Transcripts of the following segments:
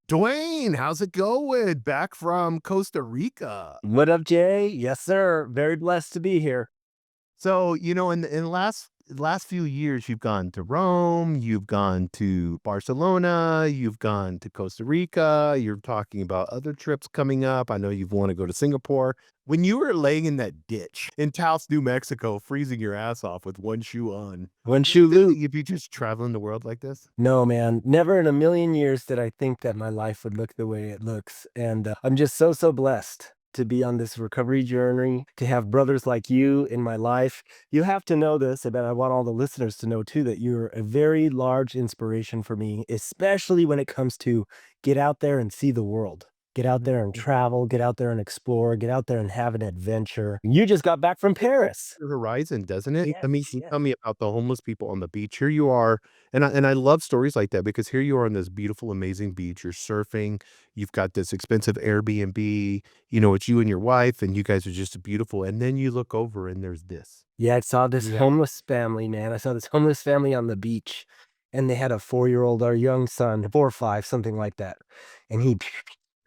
Duane, how's it going? Back from Costa Rica. What up, Jay? Yes, sir. Very blessed to be here. So, in the last few years, you've gone to Rome, you've gone to Barcelona, you've gone to Costa Rica, you're talking about other trips coming up. I know you want to go to Singapore. When you were laying in that ditch in Taos, New Mexico, freezing your ass off with one shoe on, One you ever shoe think that loop. you'd be just traveling the world like this? No, man. Never in a million years did I think that my life would look the way it looks. And I'm just so blessed to be on this recovery journey, to have brothers like you in my life. You have to know this, but I want all the listeners to know too that you're a very large inspiration for me, especially when it comes to get out there and see the world. Get out there and travel, get out there and explore, get out there and have an adventure. You just got back from Paris. Your horizon, doesn't it? I mean, Yes, you yes. tell me about the homeless people on the beach. Here you are, and I love stories like that because here you are on this beautiful, amazing beach. You're surfing. You've got this expensive Airbnb. It's you and your wife, and you guys are just beautiful. And then you look over, and there's this. Yeah, I saw this Yeah. homeless family, man. I saw this homeless family on the beach, and they had a 4-year-old or young son, 4 or 5, something like that, and he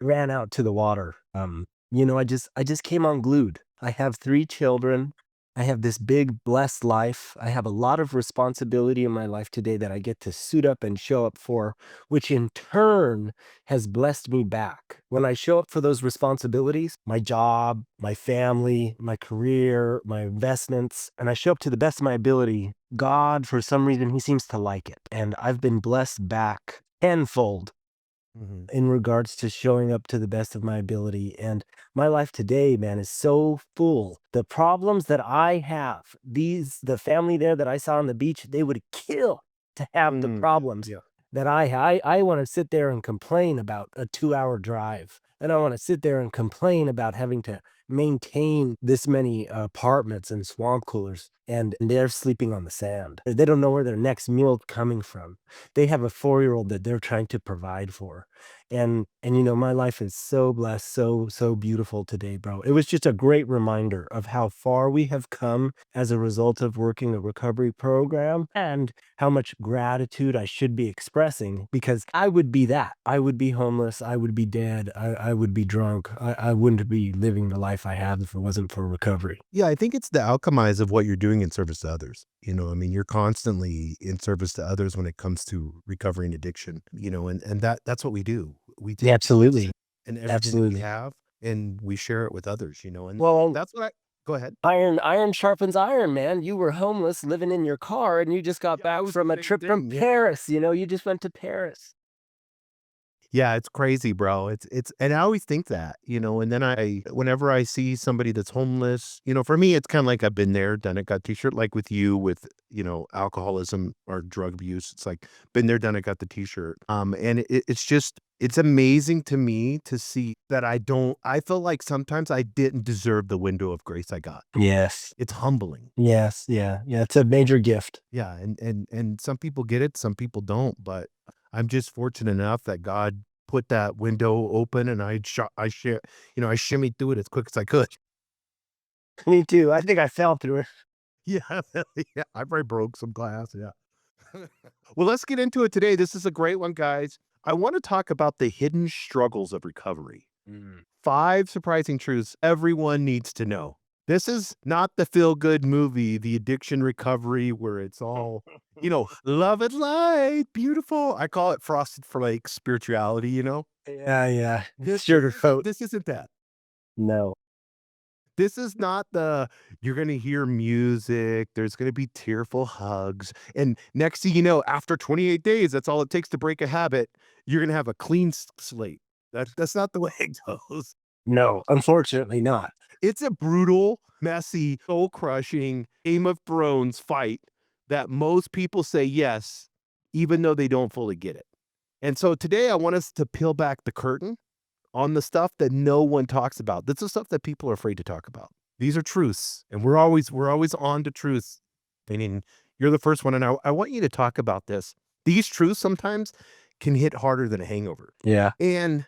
ran out to the water. I just came unglued. I have 3 children. I have this big blessed life. I have a lot of responsibility in my life today that I get to suit up and show up for, which in turn has blessed me back. When I show up for those responsibilities, my job, my family, my career, my investments, and I show up to the best of my ability, God, for some reason, he seems to like it. And I've been blessed back tenfold Mhm. in regards to showing up to the best of my ability. And my life today, man, is so full. The problems that I have, the family there that I saw on the beach, they would kill to have the Yeah, problems yeah. that I have. I want to sit there and complain about a 2-hour drive. And I want to sit there and complain about having to maintain this many apartments and swamp coolers. And they're sleeping on the sand. They don't know where their next meal coming from. They have a 4-year-old that they're trying to provide for. And my life is so blessed, so beautiful today, bro. It was just a great reminder of how far we have come as a result of working a recovery program and how much gratitude I should be expressing because I would be that. I would be homeless. I would be dead. I would be drunk. I wouldn't be living the life I have if it wasn't for recovery. Yeah, I think it's the outcomize of what you're doing in service to others. I mean, you're constantly in service to others when it comes to recovering addiction, and that's what we do. We Yeah, take absolutely. and everything that we Absolutely. have and we share it with others, and Well, that's what I go ahead. iron sharpens iron, man. You were homeless, living in your car, and you just got Yeah, I back was the from a same trip from thing. Yeah. Paris. You just went to Paris. Yeah, it's crazy, bro. It's and I always think that, and then whenever I see somebody that's homeless, for me it's kind of like I've been there, done it, got t-shirt like with you with, alcoholism or drug abuse. It's like been there, done it, got the t-shirt. And it's amazing to me to see that I feel like sometimes I didn't deserve the window of grace I got. Yes. It's humbling. Yes. Yeah. Yeah. It's a major gift. Yeah, and some people get it, some people don't, but I'm just fortunate enough that God put that window open and I shimmied through it as quick as I could. Me too. I think I fell through it. Yeah, yeah, I probably broke some glass, yeah. Well, let's get into it today. This is a great one, guys. I wanna talk about the hidden struggles of recovery. Mm. 5 surprising truths everyone needs to know. This is not the feel-good movie, the addiction recovery where it's all, love and light, beautiful. I call it Frosted Flakes spirituality, you know? Yeah. Yeah. This isn't Sugarcoat. this isn't that. No. This is not you're gonna hear music, there's gonna be tearful hugs, and next thing you know, after 28 days, that's all it takes to break a habit, you're gonna have a clean slate. That's not the way it goes. No. Unfortunately not. It's a brutal, messy, soul-crushing Game of Thrones fight that most people say yes, even though they don't fully get it. And so today I want us to peel back the curtain on the stuff that no one talks about. That's the stuff that people are afraid to talk about. These are truths, and we're always on to truths. Meaning you're the first one, and I want you to talk about this. These truths sometimes can hit harder than a hangover. Yeah. And,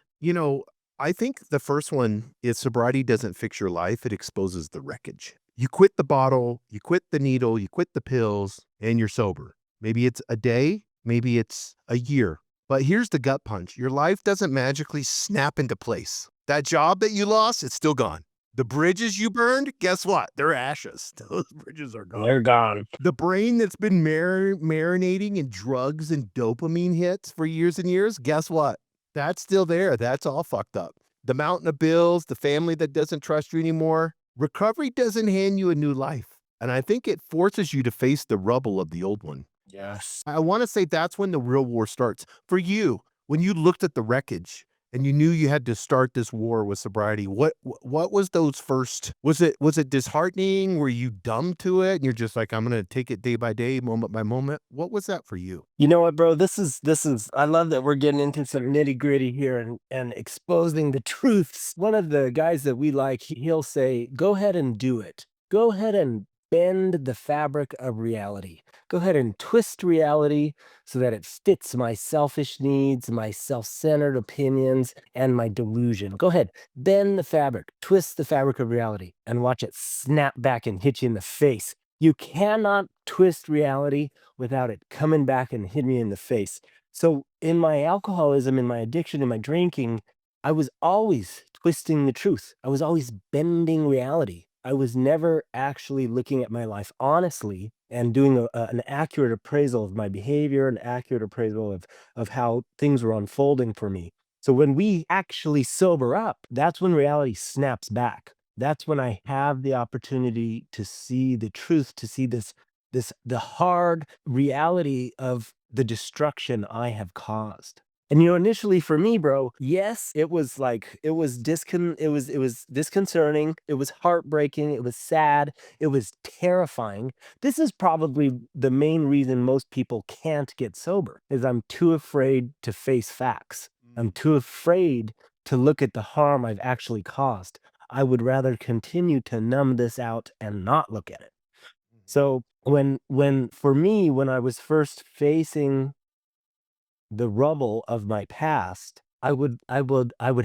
I think the first one is sobriety doesn't fix your life, it exposes the wreckage. You quit the bottle, you quit the needle, you quit the pills, and you're sober. Maybe it's a day, maybe it's a year, But here's the gut punch. Your life doesn't magically snap into place. That job that you lost, it's still gone. The bridges you burned, guess what? They're ashes. Those bridges are gone. They're gone. The brain that's been marinating in drugs and dopamine hits for years and years, guess what? That's still there. That's all fucked up. The mountain of bills, the family that doesn't trust you anymore. Recovery doesn't hand you a new life. And I think it forces you to face the rubble of the old one. Yes. I want to say that's when the real war starts. For you, when you looked at the wreckage and you knew you had to start this war with sobriety, what was those first? Was it disheartening? Were you dumb to it? And you're just like, I'm gonna take it day by day, moment by moment. What was that for you? You know what, bro? This is I love that we're getting into some nitty-gritty here and exposing the truths. One of the guys that we like, he'll say, go ahead and do it. Go ahead and bend the fabric of reality. Go ahead and twist reality so that it fits my selfish needs, my self-centered opinions, and my delusion. Go ahead, bend the fabric, twist the fabric of reality, and watch it snap back and hit you in the face. You cannot twist reality without it coming back and hitting me in the face. So in my alcoholism, in my addiction, in my drinking, I was always twisting the truth. I was always bending reality. I was never actually looking at my life honestly and doing an accurate appraisal of my behavior, an accurate appraisal of how things were unfolding for me. So when we actually sober up, that's when reality snaps back. That's when I have the opportunity to see the truth, to see the hard reality of the destruction I have caused. And initially for me, bro, yes, it was like it was disconcerting, it was heartbreaking, it was sad, it was terrifying. This is probably the main reason most people can't get sober, is I'm too afraid to face facts. I'm too afraid to look at the harm I've actually caused. I would rather continue to numb this out and not look at it. So when for me, when I was facing the rubble of my past, I would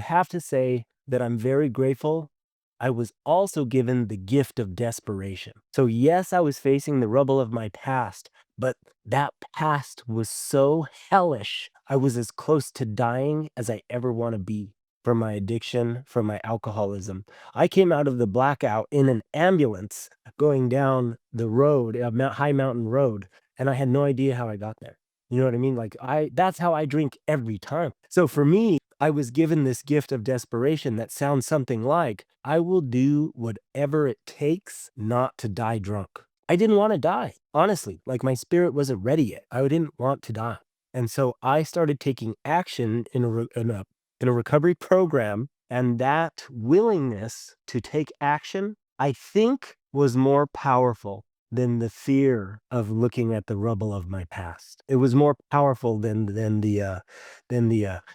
have to say that I'm very grateful. I was also given the gift of desperation. So yes, I was facing the rubble of my past, but that past was so hellish. I was as close to dying as I ever want to be from my addiction, from my alcoholism. I came out of the blackout in an ambulance going down the road, high mountain road, and I had no idea how I got there. You know what I mean? Like that's how I drink every time. So for me, I was given this gift of desperation that sounds something like, I will do whatever it takes not to die drunk. I didn't want to die, honestly. Like my spirit wasn't ready yet. I didn't want to die. And so I started taking action in a recovery program, and that willingness to take action, I think, was more powerful than the fear of looking at the rubble of my past. It was more powerful than the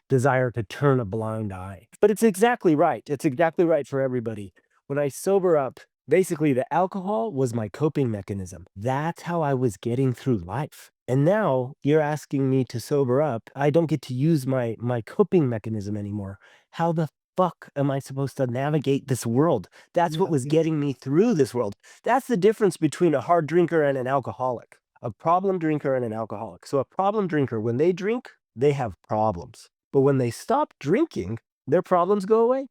desire to turn a blind eye. But it's exactly right. It's exactly right for everybody. When I sober up, basically the alcohol was my coping mechanism. That's how I was getting through life. And now you're asking me to sober up. I don't get to use my coping mechanism anymore. How the fuck am I supposed to navigate this world? That's what was getting me through this world. That's the difference between a hard drinker and an alcoholic, a problem drinker and an alcoholic. So a problem drinker, when they drink, they have problems. But when they stop drinking, their problems go away.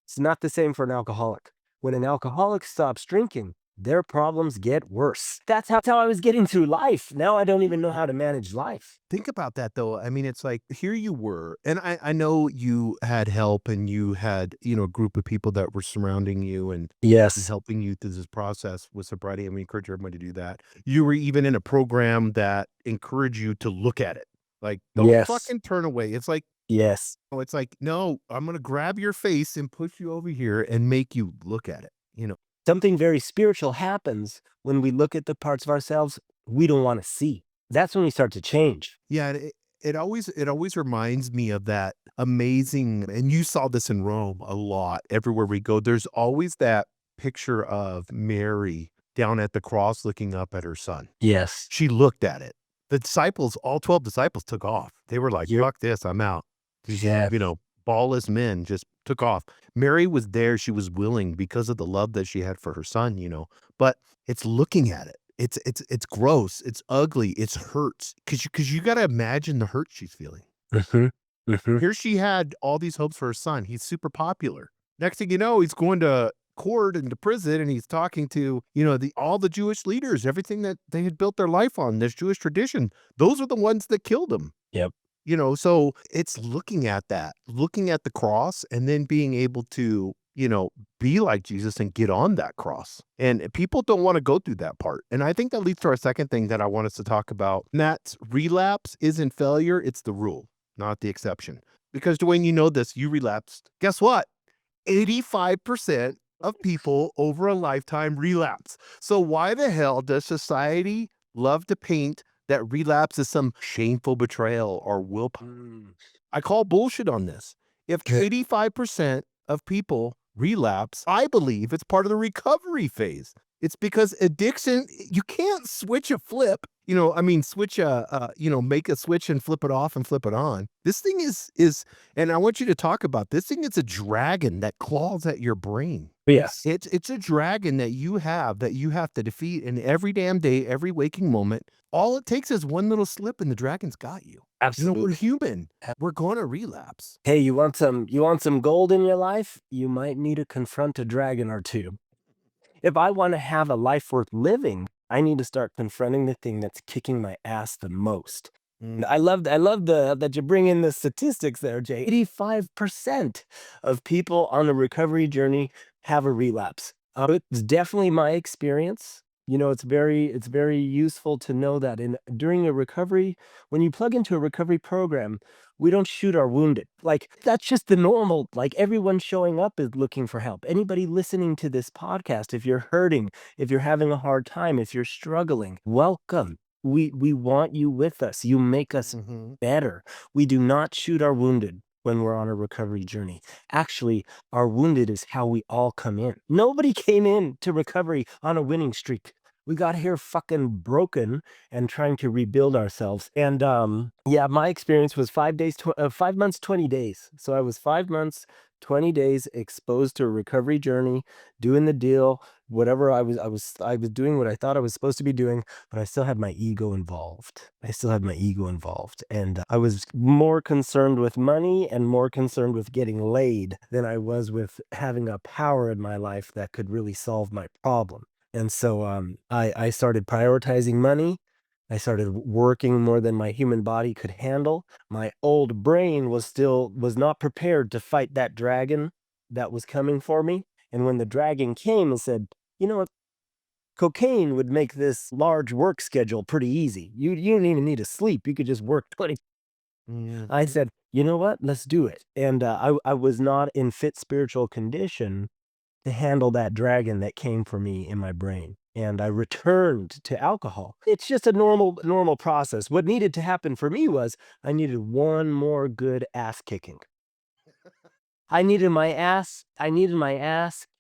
It's not the same for an alcoholic. When an alcoholic stops drinking, their problems get worse. That's how I was getting through life. Now I don't even know how to manage life. Think about that though. I mean, it's like here you were, and I know you had help and you had, a group of people that were surrounding you and Yes. helping you through this process with sobriety. And we encourage everybody to do that. You were even in a program that encouraged you to look at it. Like, don't Yes. fucking turn away. It's like, Yes. it's like, no, I'm going to grab your face and push you over here and make you look at it. Something very spiritual happens when we look at the parts of ourselves we don't want to see. That's when we start to change. Yeah, it always reminds me of that amazing, and you saw this in Rome a lot. Everywhere we go, there's always that picture of Mary down at the cross looking up at her son. Yes. She looked at it. The disciples, all 12 disciples took off. They were like, You're- fuck this, I'm out. These, Yeah. ballless men just took off. Mary was there. She was willing because of the love that she had for her son, but it's looking at it. It's gross. It's ugly. It hurts because you got to imagine the hurt she's feeling. Mhm. Mhm. Here she had all these hopes for her son. He's super popular. Next thing you know, he's going to court and to prison, and he's talking to, all the Jewish leaders, everything that they had built their life on, this Jewish tradition. Those are the ones that killed him. Yep. So it's looking at that, looking at the cross, and then being able to, be like Jesus and get on that cross. And people don't want to go through that part. And I think that leads to our second thing that I want us to talk about. And that's relapse isn't failure, it's the rule, not the exception. Because Duane, you know this, you relapsed. Guess what? 85% of people over a lifetime relapse. So why the hell does society love to paint that relapse is some shameful betrayal or willpower? I call bullshit on this. If 85% of people relapse, I believe it's part of the recovery phase. It's because addiction, you can't switch a flip, switch make a switch and flip it off and flip it on. This thing is, and I want you to talk about this thing. It's a dragon that claws at your brain. Yes. It's a dragon that you have to defeat in every damn day, every waking moment. All it takes is one little slip and the dragon's got you. Absolutely. We're human. We're going to relapse. Hey, you want some gold in your life? You might need to confront a dragon or two. If I want to have a life worth living, I need to start confronting the thing that's kicking my ass the most. I love that you bring in the statistics there, Jay. 85% of people on a recovery journey have a relapse. It's definitely my experience. It's very useful to know that during a recovery, when you plug into a recovery program, we don't shoot our wounded. Like, that's just the normal. Like, everyone showing up is looking for help. Anybody listening to this podcast, if you're hurting, if you're having a hard time, if you're struggling, welcome. We want you with us. You make us better. We do not shoot our wounded when we're on a recovery journey. Actually, our wounded is how we all come in. Nobody came in to recovery on a winning streak. We got here fucking broken and trying to rebuild ourselves. And yeah, my experience was 5 months, 20 days. So I was 5 months, 20 days exposed to a recovery journey, doing the deal, whatever I was doing what I thought I was supposed to be doing, but I still had my ego involved. And I was more concerned with money and more concerned with getting laid than I was with having a power in my life that could really solve my problem. And so I started prioritizing money. I started working more than my human body could handle. My old brain was not prepared to fight that dragon that was coming for me. And when the dragon came and said, you know what, cocaine would make this large work schedule pretty easy. You don't even need to sleep. You could just work 20. I said, you know what, let's do it. And I was not in fit spiritual condition to handle that dragon that came for me in my brain. And I returned to alcohol. It's just a normal process. What needed to happen for me was I needed one more good ass kicking. I needed my ass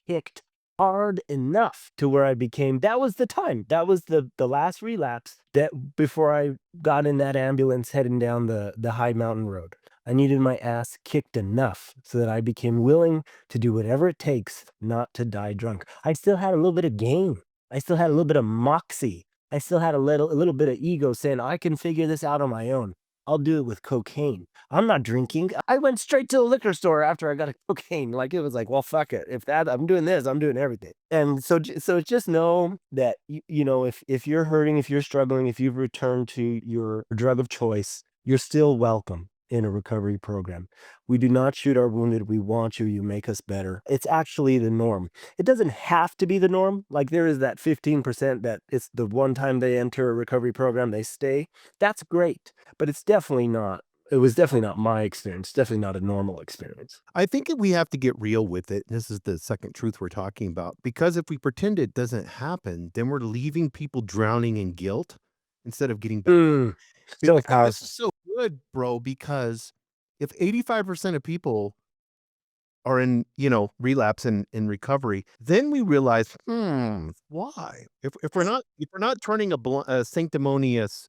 kicked hard enough to where that was the time. That was the last relapse that before I got in that ambulance heading down the high mountain road. I needed my ass kicked enough so that I became willing to do whatever it takes not to die drunk. I still had a little bit of game. I still had a little bit of moxie. I still had a little bit of ego saying, I can figure this out on my own. I'll do it with cocaine. I'm not drinking. I went straight to the liquor store after I got a cocaine. Like, it was like, well, fuck it. If I'm doing this, I'm doing everything. And so just know that, if you're hurting, if you're struggling, if you've returned to your drug of choice, you're still welcome in a recovery program. We do not shoot our wounded. We want you. You make us better. It's actually the norm. It doesn't have to be the norm. Like, there is that 15% that it's the one time they enter a recovery program, they stay. That's great. But it was definitely not my experience. Definitely not a normal experience. I think that we have to get real with it. This is the second truth we're talking about. Because if we pretend it doesn't happen, then we're leaving people drowning in guilt instead of getting better. This is so good, bro, because if 85% of people are in, relapse and in recovery, then we realize, why? If we're not turning a sanctimonious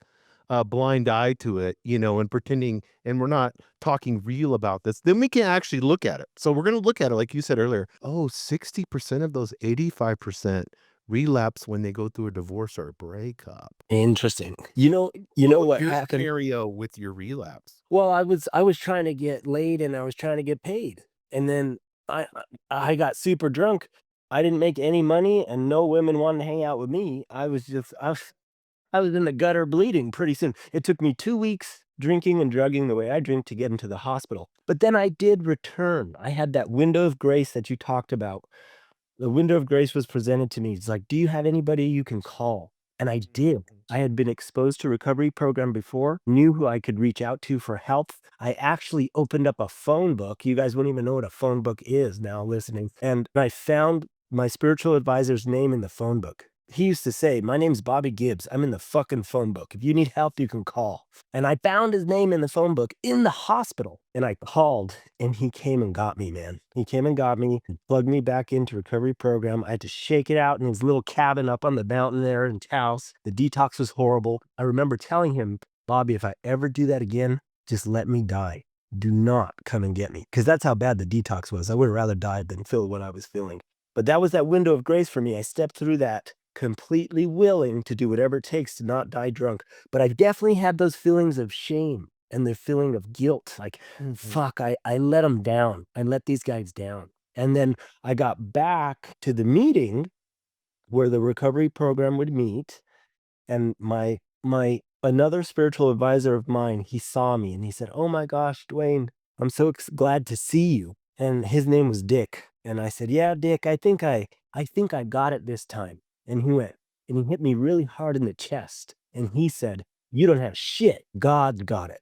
blind eye to it, and pretending, and we're not talking real about this, then we can actually look at it. So we're going to look at it, like you said earlier. Oh, 60% of those 85% relapse when they go through a divorce or a breakup. Interesting. You know what Your happened? scenario with your relapse. Well, I was trying to get laid and I was trying to get paid. And then I got super drunk. I didn't make any money and no women wanted to hang out with me. I was in the gutter bleeding pretty soon. It took me 2 weeks drinking and drugging the way I drink to get into the hospital. But then I did return. I had that window of grace that you talked about. The window of grace was presented to me. It's like, "Do you have anybody you can call?" And I did. I had been exposed to recovery program before, knew who I could reach out to for help. I actually opened up a phone book. You guys wouldn't even know what a phone book is now listening. And I found my spiritual advisor's name in the phone book. He used to say, "My name's Bobby Gibbs. I'm in the fucking phone book. If you need help, you can call." And I found his name in the phone book in the hospital. And I called and he came and got me, man. He came and got me and plugged me back into recovery program. I had to shake it out in his little cabin up on the mountain there in Taos. The detox was horrible. I remember telling him, "Bobby, if I ever do that again, just let me die. Do not come and get me." Because that's how bad the detox was. I would have rather died than feel what I was feeling. But that was that window of grace for me. I stepped through that completely willing to do whatever it takes to not die drunk. But I definitely had those feelings of shame and the feeling of guilt. Like, fuck, I let them down. I let these guys down. And then I got back to the meeting where the recovery program would meet. And my another spiritual advisor of mine, he saw me and he said, "Oh my gosh, Duane, I'm so glad to see you." And his name was Dick. And I said, "Yeah, Dick, I think I got it this time." And he went and he hit me really hard in the chest. And he said, "You don't have shit. God's got it.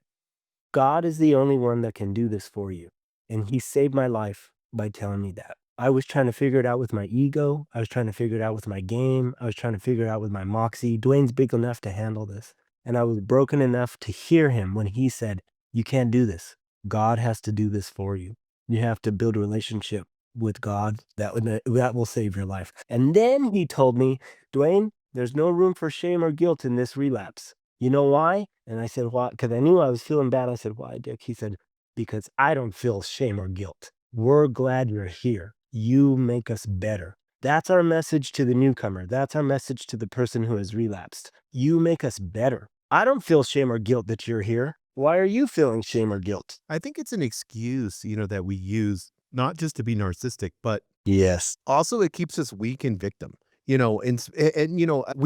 God is the only one that can do this for you." And he saved my life by telling me that. I was trying to figure it out with my ego. I was trying to figure it out with my game. I was trying to figure it out with my moxie. Dwayne's big enough to handle this. And I was broken enough to hear him when he said, "You can't do this. God has to do this for you. You have to build a relationship with God that will save your life." And then he told me, "Duane, there's no room for shame or guilt in this relapse. You know why?" And I said, "Why?" Because I knew I was feeling bad. I said, "Why, Dick?" He said, "Because I don't feel shame or guilt. We're glad you're here. You make us better." That's our message to the newcomer. That's our message to the person who has relapsed. You make us better. I don't feel shame or guilt that you're here. Why are you feeling shame or guilt? I think it's an excuse, that we use not just to be narcissistic, but Yes. also it keeps us weak and victim. We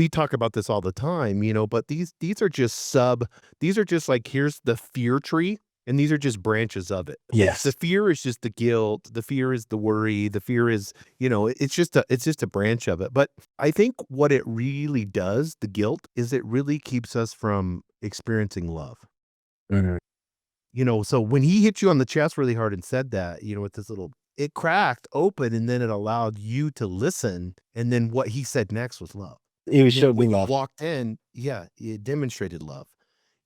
talk about this all the time, but these are just like, here's the fear tree, and these are just branches of it. Yes. The fear is just the guilt, the fear is the worry, the fear is, it's just a branch of it. But I think what it really does, the guilt, is it really keeps us from experiencing love. Mhm. So when he hit you on the chest really hard and said that, with this little, it cracked open and then it allowed you to listen. And then what he said next was love. He And then showed me when you love. walked in, yeah, it demonstrated love.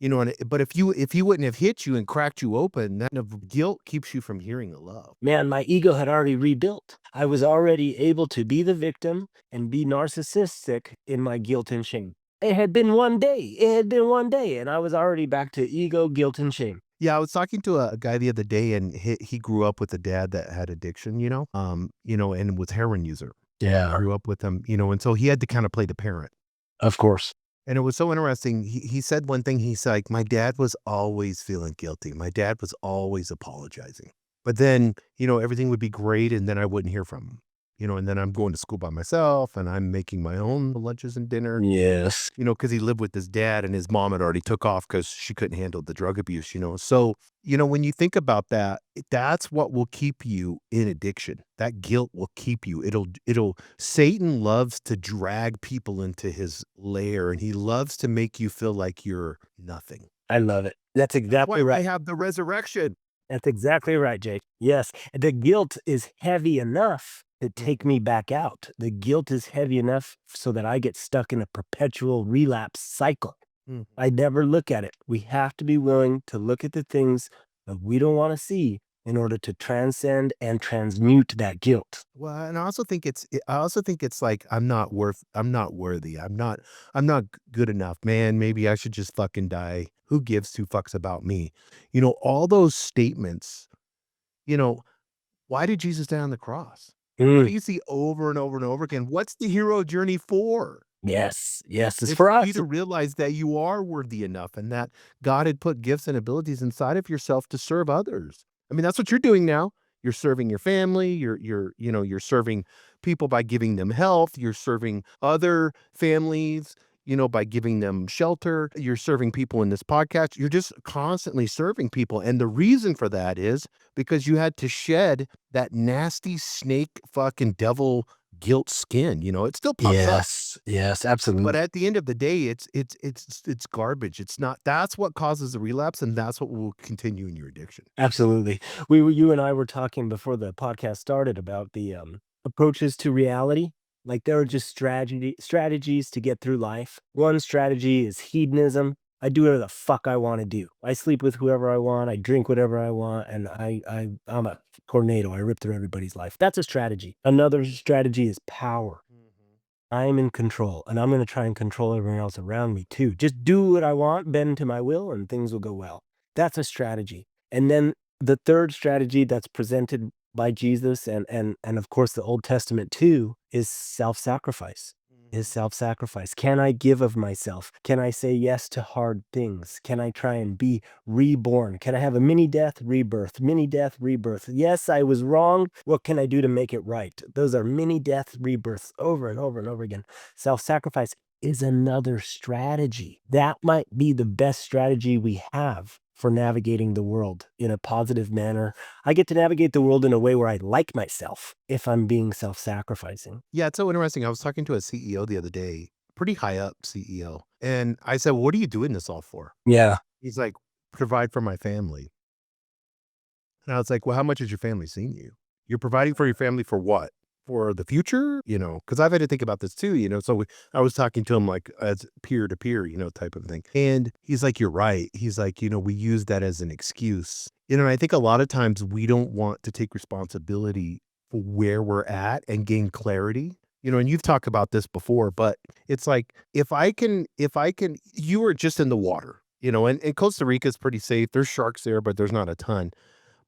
But if he wouldn't have hit you and cracked you open, that of guilt keeps you from hearing the love. Man, my ego had already rebuilt. I was already able to be the victim and be narcissistic in my guilt and shame. It had been one day. It had been one day, and I was already back to ego, guilt, and shame. Yeah, I was talking to a guy the other day, and he grew up with a dad that had addiction, and was heroin user. Yeah, Grew up with him, and so he had to kind of play the parent. of course. And it was so interesting. He said one thing. He's like, "My dad was always feeling guilty. My dad was always apologizing. But then, everything would be great, and then I wouldn't hear from him. And then I'm going to school by myself, and I'm making my own lunches and dinner, Yes. because he lived with his dad, and his mom had already took off because she couldn't handle the drug abuse, So, when you think about that, that's what will keep you in addiction. That guilt will keep you. Satan loves to drag people into his lair, and he loves to make you feel like you're nothing. I love it. That's Why exactly I right. have the resurrection. That's exactly right, Jake. Yes. The guilt is heavy enough to take me back out. The guilt is heavy enough so that I get stuck in a perpetual relapse cycle. Mhm. I never look at it. We have to be willing to look at the things that we don't want to see in order to transcend and transmute that guilt. Well, and I also think it's like I'm not worthy. I'm not good enough. Man, maybe I should just fucking die. Who gives two fucks about me? All those statements, you know, why did Jesus die on the cross? What Mm. do you see over and over and over again? What's the hero journey for? Yes, yes, it's It's for for you us. to realize that you are worthy enough and that God had put gifts and abilities inside of yourself to serve others. I mean, that's what you're doing now. You're serving your family, you're serving people by giving them health, you're serving other families, by giving them shelter. You're serving people in this podcast. You're just constantly serving people. And the reason for that is because you had to shed that nasty snake fucking devil guilt skin. It still pops up. Yes, yes, But absolutely. at the end of the day, it's garbage. It's not that's what causes the relapse, and that's what will continue in your addiction. Absolutely. You and I were talking before the podcast started about the approaches to reality. Like there are just strategies to get through life. One strategy is hedonism. I do whatever the fuck I want to do. I sleep with whoever I want. I drink whatever I want, and I'm a tornado. I rip through everybody's life. That's a strategy. Another strategy is power. Mhm. I'm in control, and I'm going to try and control everyone else around me too. Just do what I want, bend to my will, and things will go well. That's a strategy. And then the third strategy that's presented by Jesus and of course the Old Testament too is self-sacrifice. Is Mhm. self-sacrifice. Can I give of myself? Can I say yes to hard things? Can I try and be reborn? Can I have a mini death, rebirth, mini death, rebirth? Yes, I was wrong. What can I do to make it right? Those are mini death, rebirths over and over and over again. Self sacrifice is another strategy. That might be the best strategy we have for navigating the world in a positive manner. I get to navigate the world in a way where I like myself if I'm being self sacrificing. Yeah, it's so interesting. I was talking to a CEO the other day, pretty high up CEO, and I said, "What are you doing this all for?" Yeah. He's like, "Provide for my family." And I was like, "Well, how much has your family seen you? You're providing for your family for what? For the future?" Because I've had to think about this too, So I was talking to him like as peer to peer, type of thing. And he's like, "You're right." He's like, "We use that as an excuse." And I think a lot of times we don't want to take responsibility for where we're at and gain clarity. And you've talked about this before, but it's like if I can, you were just in the water, and Costa Rica is pretty safe. There's sharks there, but there's not a ton.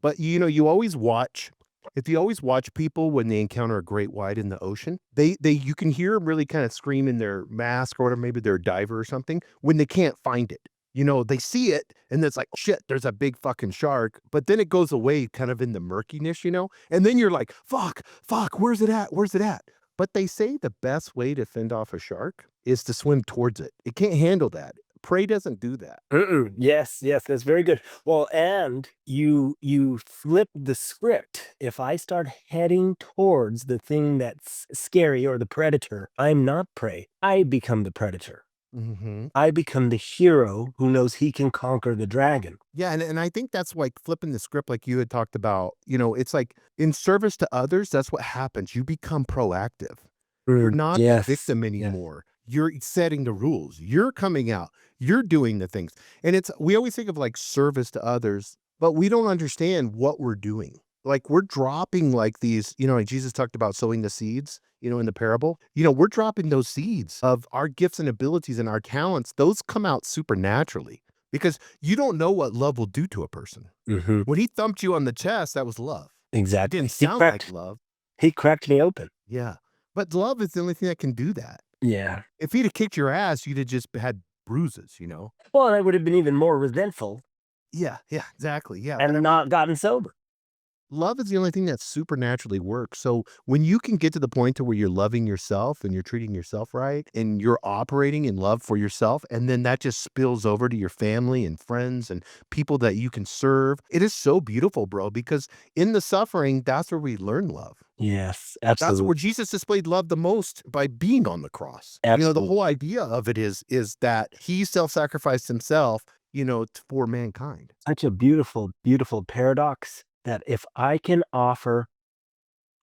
But, you always watch if you always watch people when they encounter a great white in the ocean, they you can hear them really kinda scream in their mask or whatever, maybe they're a diver or something, when they can't find it. They see it and it's like, "Shit, there's a big fucking shark," but then it goes away kind of in the murkiness, and then you're like, "Fuck, fuck, where's it at? Where's it at?" But they say the best way to fend off a shark is to swim towards it. It can't handle that. Prey doesn't do that. Mm-mm. Yes, yes, that's very good. Well, and you flip the script. If I start heading towards the thing that's scary or the predator, I'm not prey. I become the predator. Mhm. I become the hero who knows he can conquer the dragon. Yeah, and I think that's like flipping the script like you had talked about. It's like in service to others, that's what happens. You become proactive. You're not the Yes, victim yes. anymore. You're setting the rules. You're coming out. You're doing the things. And we always think of like service to others, but we don't understand what we're doing. Like we're dropping like these, like Jesus talked about sowing the seeds, in the parable. We're dropping those seeds of our gifts and abilities and our talents. Those come out supernaturally because you don't know what love will do to a person. Mhm. When he thumped you on the chest, that was love. It Exactly. didn't sound like love. He cracked me open. Yeah. But love is the only thing that can do that. Yeah. If he'd have kicked your ass, you'd have just had bruises. Well, and I would have been even more resentful Yeah, yeah, exactly, yeah, but I and mean, not gotten sober. love is the only thing that supernaturally works, so when you can get to the point to where you're loving yourself and you're treating yourself right, and you're operating in love for yourself, and then that just spills over to your family and friends and people that you can serve, it is so beautiful, bro, because in the suffering, that's where we learn love. Yes, That's where absolutely. Jesus displayed love the most by being on the cross. The Absolutely. whole idea of it is that he self-sacrificed himself, for mankind. Such a beautiful, beautiful paradox that if I can offer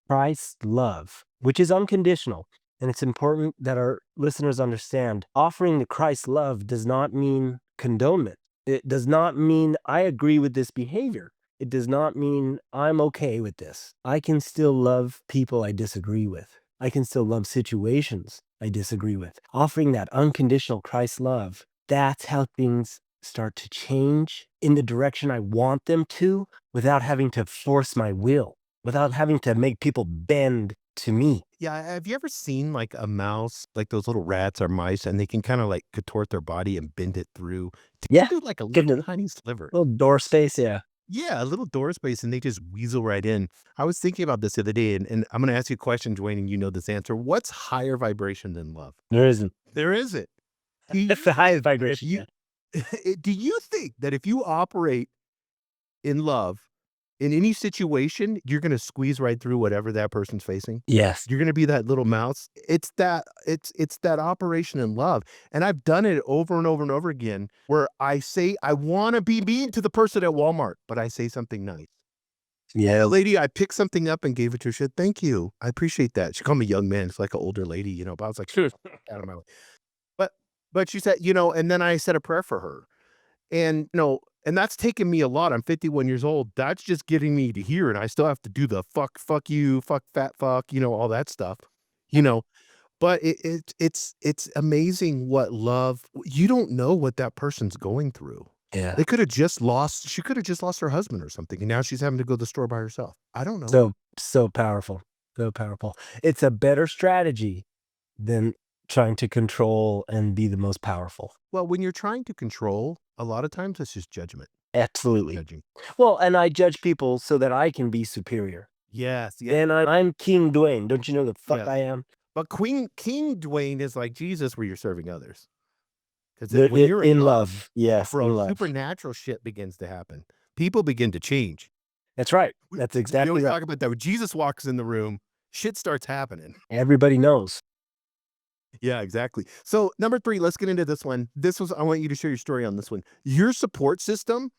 Christ's love, which is unconditional, and it's important that our listeners understand, offering the Christ love does not mean condonement. It does not mean I agree with this behavior. It does not mean I'm okay with this. I can still love people I disagree with. I can still love situations I disagree with. Offering that unconditional Christ love, that's how things start to change in the direction I want them to without having to force my will. without having to make people bend to me. Yeah, have you ever seen like a mouse, like those little rats or mice, and they can kind of like contort their body and bend it through to Yeah. do like a Get little a tiny sliver? little door space. Yeah. Yeah, a little door space, and they just weasel right in. I was thinking about this the other day, and I'm going to ask you a question, Dwayne, and you know this answer. What's higher vibration than love? There isn't. There isn't. Do you It's the highest think if vibration. you Yeah. do you think that if you operate in love in any situation, you're going to squeeze right through whatever that person's facing? Yes. You're gonna be that little mouse. It's that operation in love, and I've done it over and over and over again where I say I wanna be mean to the person at Walmart, but I say something nice. Yeah. Lady, I picked something up and gave it to her. She said, "Thank you. I appreciate that." She called me young man. It's like an older lady, but I was like, "Sure, out of my way." But but she said, and then I said a prayer for her. And, and that's taken me a lot. I'm 51 years old. That's just getting me to here, and I still have to do the fuck you, fuck, fat fuck, all that stuff, you know? But it's amazing what love you don't know what that person's going through. Yeah. She could have just lost her husband or something, and now she's having to go to the store by herself. I don't know. So powerful. So powerful. It's a better strategy than trying to control and be the most powerful. Well, when you're trying to control, a lot of times it's just judgment. Absolutely. Judging. Well, and I judge people so that I can be superior. Yes, yeah. And I'm King Duane. Don't you know the fuck Yes. I am? But King Duane is like Jesus where you're serving others. Because The- when you're in love. Yes, bro, in love. supernatural shit begins to happen. People begin to change. That's right. That's We exactly always right. talk about that. When Jesus walks in the room, shit starts happening. Everybody knows. Yeah, exactly. So number 3, let's get into this one. I want you to share your story on this one. Your support system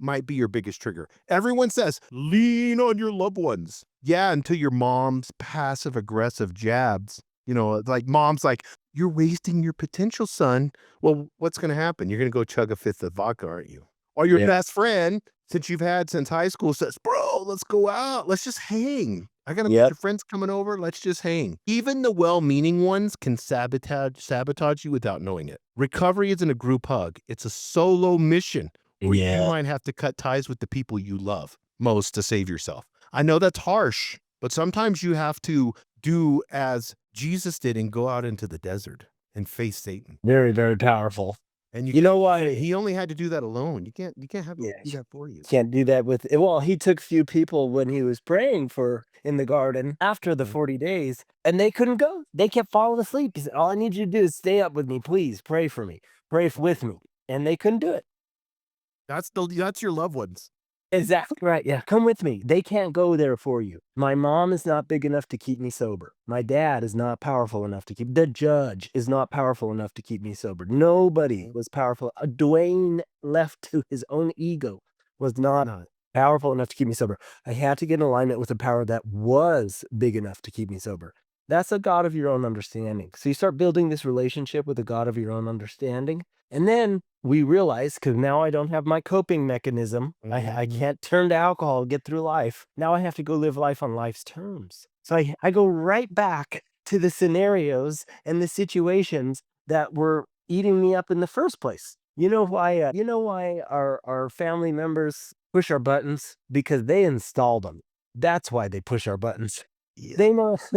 might be your biggest trigger. Everyone says, lean on your loved ones. Yeah, until your mom's passive aggressive jabs. It's like mom's like, you're wasting your potential, son. Well, what's going to happen? You're going to go chug a fifth of vodka, aren't you? Or your Yeah. best friend, since you've had since high school, says, bro, let's go out. Let's just hang. I got a bunch Yep. of friends coming over. Let's just hang. Even the well-meaning ones can sabotage you without knowing it. Recovery isn't a group hug. It's a solo mission where you Yeah. might have to cut ties with the people you love most to save yourself. I know that's harsh, but sometimes you have to do as Jesus did and go out into the desert and face Satan. Very, very powerful. And You know why? he only had to do that alone. You can't have him Yeah. do that for you. Can't do that with well, he took few people when he was praying for in the garden after the Mhm. 40 days, and they couldn't go. They kept falling asleep. He said, all I need you to do is stay up with me, please. Pray for me. Pray with me. And they couldn't do it. That's your loved ones. Exactly right. Yeah. Come with me. They can't go there for you. My mom is not big enough to keep me sober. My dad is not powerful enough to keep. The judge is not powerful enough to keep me sober. Nobody was powerful. Duane, left to his own ego, was not Not. powerful enough to keep me sober. I had to get in alignment with a power that was big enough to keep me sober. That's a God of your own understanding. So you start building this relationship with a God of your own understanding. And then we realize, because now I don't have my coping mechanism, I Mhm. can't turn to alcohol, get through life. Now I have to go live life on life's terms. So I go right back to the scenarios and the situations that were eating me up in the first place. You know why? Our family members push our buttons? Because they installed them. That's why they push our buttons. Yeah. They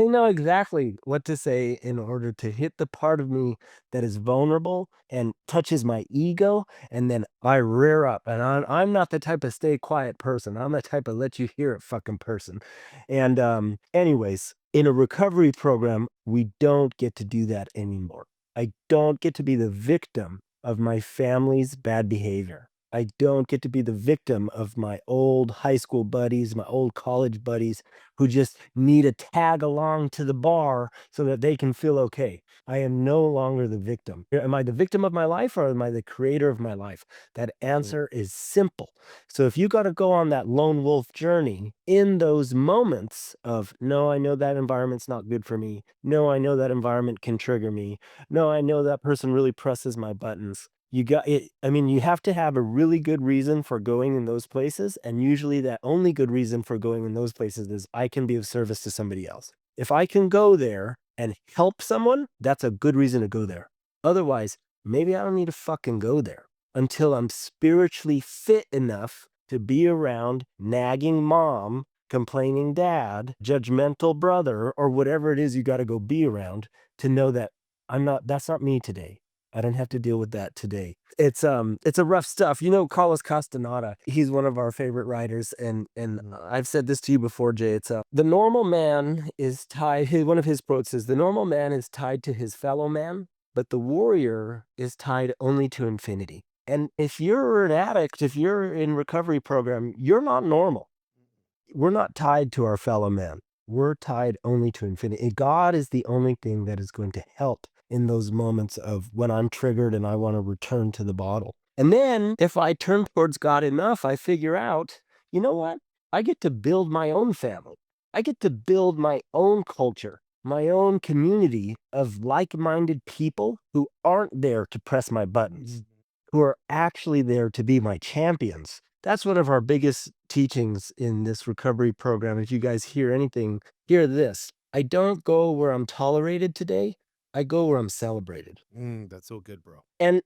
know exactly what to say in order to hit the part of me that is vulnerable and touches my ego, and then I rear up. And I'm not the type of stay quiet person. I'm the type of let you hear it fucking person. And anyways, in a recovery program, we don't get to do that anymore. I don't get to be the victim of my family's bad behavior. I don't get to be the victim of my old high school buddies, my old college buddies who just need to tag along to the bar so that they can feel okay. I am no longer the victim. Am I the victim of my life or am I the creator of my life? That answer is simple. So if you got to go on that lone wolf journey in those moments of, no, I know that environment's not good for me. No, I know that environment can trigger me. No, I know that person really presses my buttons. You got it. I mean, you have to have a really good reason for going in those places. And usually that only good reason for going in those places is I can be of service to somebody else. If I can go there and help someone, that's a good reason to go there. Otherwise, maybe I don't need to fucking go there until I'm spiritually fit enough to be around nagging mom complaining dad, judgmental brother, or whatever it is you got to go be around to know that that's not me today. I don't have to deal with that today. It's a rough stuff. You know, Carlos Castaneda, he's one of our favorite writers, and I've said this to you before, Jay. It's the normal man is tied. One of his quotes is, "The normal man is tied to his fellow man, but the warrior is tied only to infinity." And if you're an addict, if you're in recovery program, you're not normal. We're not tied to our fellow man. We're tied only to infinity. And God is the only thing that is going to help in those moments of when I'm triggered and I want to return to the bottle. And then if I turn towards God enough, I figure out, you know what? I get to build my own family. I get to build my own culture, my own community of like-minded people who aren't there to press my buttons, who are actually there to be my champions. That's one of our biggest teachings in this recovery program. If you guys hear anything, hear this. I don't go where I'm tolerated today. I go where I'm celebrated. That's so good, bro. And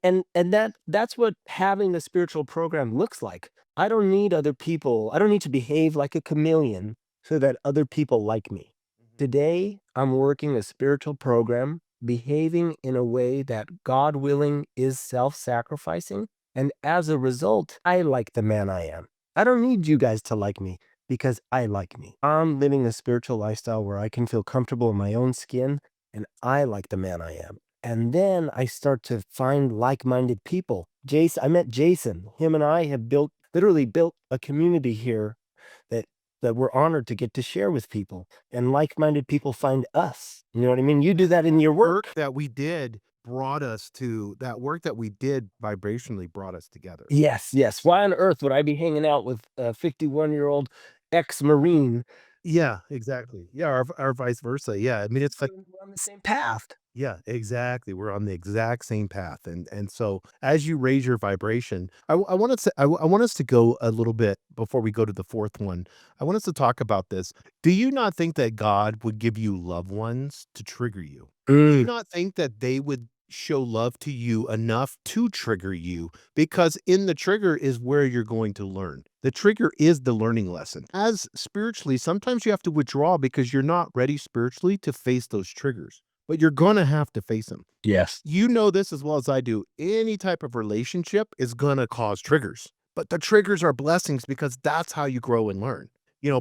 that's what having a spiritual program looks like. I don't need other people. I don't need to behave like a chameleon so that other people like me. Today, I'm working a spiritual program, behaving in a way that, God willing, is self-sacrificing. And as a result, I like the man I am. I don't need you guys to like me because I like me. I'm living a spiritual lifestyle where I can feel comfortable in my own skin, and I like the man I am. And then I start to find like-minded people. I met Jason. Him and I have literally built a community here that we're honored to get to share with people, and like-minded people find us. You know what I mean? You do that in your work. That we did that work that we did vibrationally brought us together. Yes, yes. Why on earth would I be hanging out with a 51-year-old ex-Marine? Yeah, exactly. Yeah, or vice versa. Yeah, I mean, it's like, We're on the same path. yeah, exactly. We're on the exact same path, and so as you raise your vibration, I want to I want us to go a little bit before we go to the fourth one. I want us to talk about this. Do you not think that God would give you loved ones to trigger you? Do you not think that they would show love to you enough to trigger you? Because in the trigger is where you're going to learn. The trigger is the learning lesson. As spiritually, sometimes you have to withdraw because you're not ready spiritually to face those triggers, but you're going to have to face them. Yes. You know this as well as I do. Any type of relationship is going to cause triggers, but the triggers are blessings because that's how you grow and learn.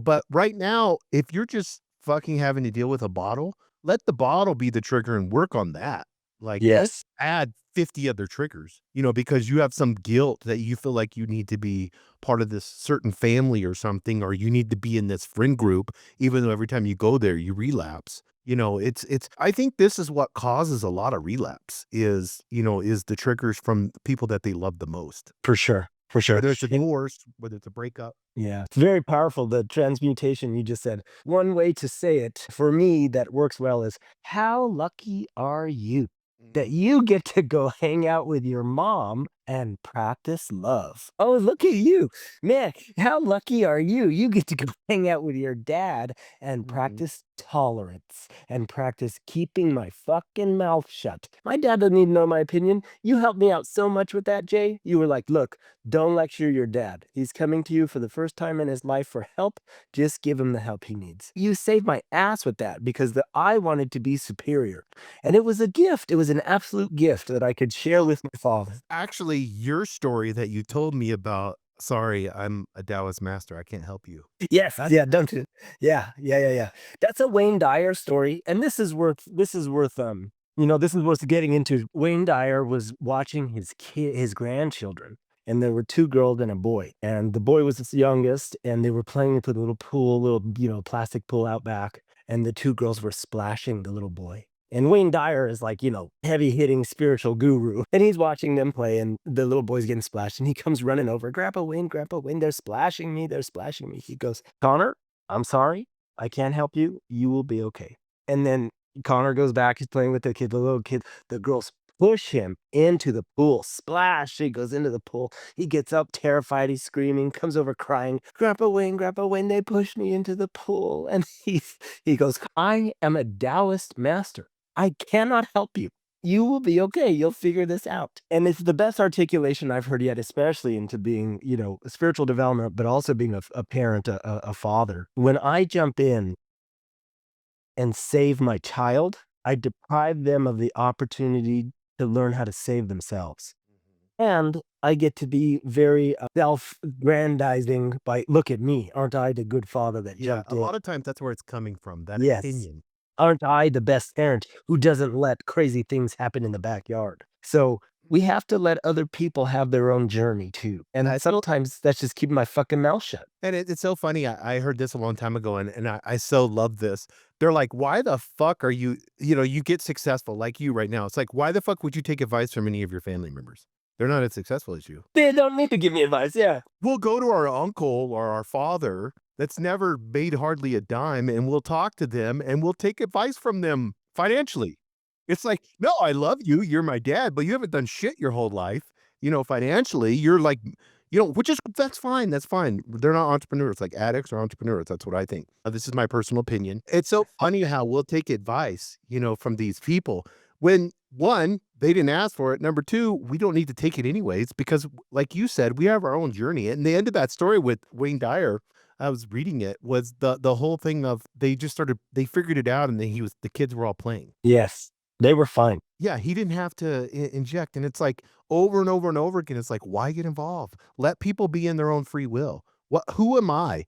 But right now, if you're just fucking having to deal with a bottle, let the bottle be the trigger and work on that. Like, don't Yes. add 50 other triggers, because you have some guilt that you feel like you need to be part of this certain family or something, or you need to be in this friend group, even though every time you go there, you relapse. I think this is what causes a lot of relapse is the triggers from people that they love the most. For sure. For sure. Whether it's a divorce, whether it's a breakup. Yeah, it's very powerful, the transmutation you just said. One way to say it for me that works well is, how lucky are you that you get to go hang out with your mom and practice love? Oh, look at you. Man, how lucky are you? You get to go hang out with your dad and practice tolerance and practice keeping my fucking mouth shut. My dad doesn't need to know my opinion. You helped me out so much with that, Jay. You were like, look, don't lecture your dad. He's coming to you for the first time in his life for help. Just give him the help he needs. You saved my ass with that because I wanted to be superior. And it was a gift. It was an absolute gift that I could share with my father. Actually, your story that you told me about, sorry, I'm a Taoist master. I can't help you. Yes, yeah, don't you? Yeah. That's a Wayne Dyer story, and this is worth this is worth getting into. Wayne Dyer was watching his grandchildren, and there were two girls and a boy, and the boy was the youngest, and they were playing with a little pool, plastic pool out back, and the two girls were splashing the little boy. And Wayne Dyer is like, heavy hitting spiritual guru. And he's watching them play, and the little boy's getting splashed. And he comes running over, Grandpa Wayne, they're splashing me. They're splashing me. He goes, Connor, I'm sorry. I can't help you. You will be okay. And then Connor goes back. He's playing with the little kid. The girls push him into the pool. Splash. He goes into the pool. He gets up terrified. He's screaming, comes over crying. Grandpa Wayne, they pushed me into the pool. And he goes, I am a Taoist master. I cannot help you. You will be okay. You'll figure this out. And it's the best articulation I've heard yet, especially into being, spiritual development, but also being a parent, a father. When I jump in and save my child, I deprive them of the opportunity to learn how to save themselves. And I get to be very self-grandizing by, look at me. Aren't I the good father that Yeah, jumped a in? lot of times that's where it's coming from, that Yes. opinion. Aren't I the best parent who doesn't let crazy things happen in the backyard? So we have to let other people have their own journey too. And sometimes that's just keeping my fucking mouth shut. And it's so funny. I heard this a long time ago, and I so love this. They're like, why the fuck are you, you get successful like you right now. It's like, why the fuck would you take advice from any of your family members? They're not as successful as you. They don't need to give me advice. Yeah. We'll go to our uncle or our father that's never made hardly a dime, and we'll talk to them and we'll take advice from them financially. It's like, no, I love you. You're my dad, but you haven't done shit your whole life. Financially, you're like, which is, that's fine. That's fine. They're not entrepreneurs. Like addicts are entrepreneurs. That's what I think. This is my personal opinion. It's so funny how we'll take advice, from these people when one, they didn't ask for it. Number two, we don't need to take it anyways, because like you said, we have our own journey. And the end of that story with Wayne Dyer, I was reading it, was the whole thing of they figured it out, and then the kids were all playing. Yes. They were fine. Yeah, he didn't have to inject. And it's like over and over and over again. It's like, why get involved? Let people be in their own free will. Who am I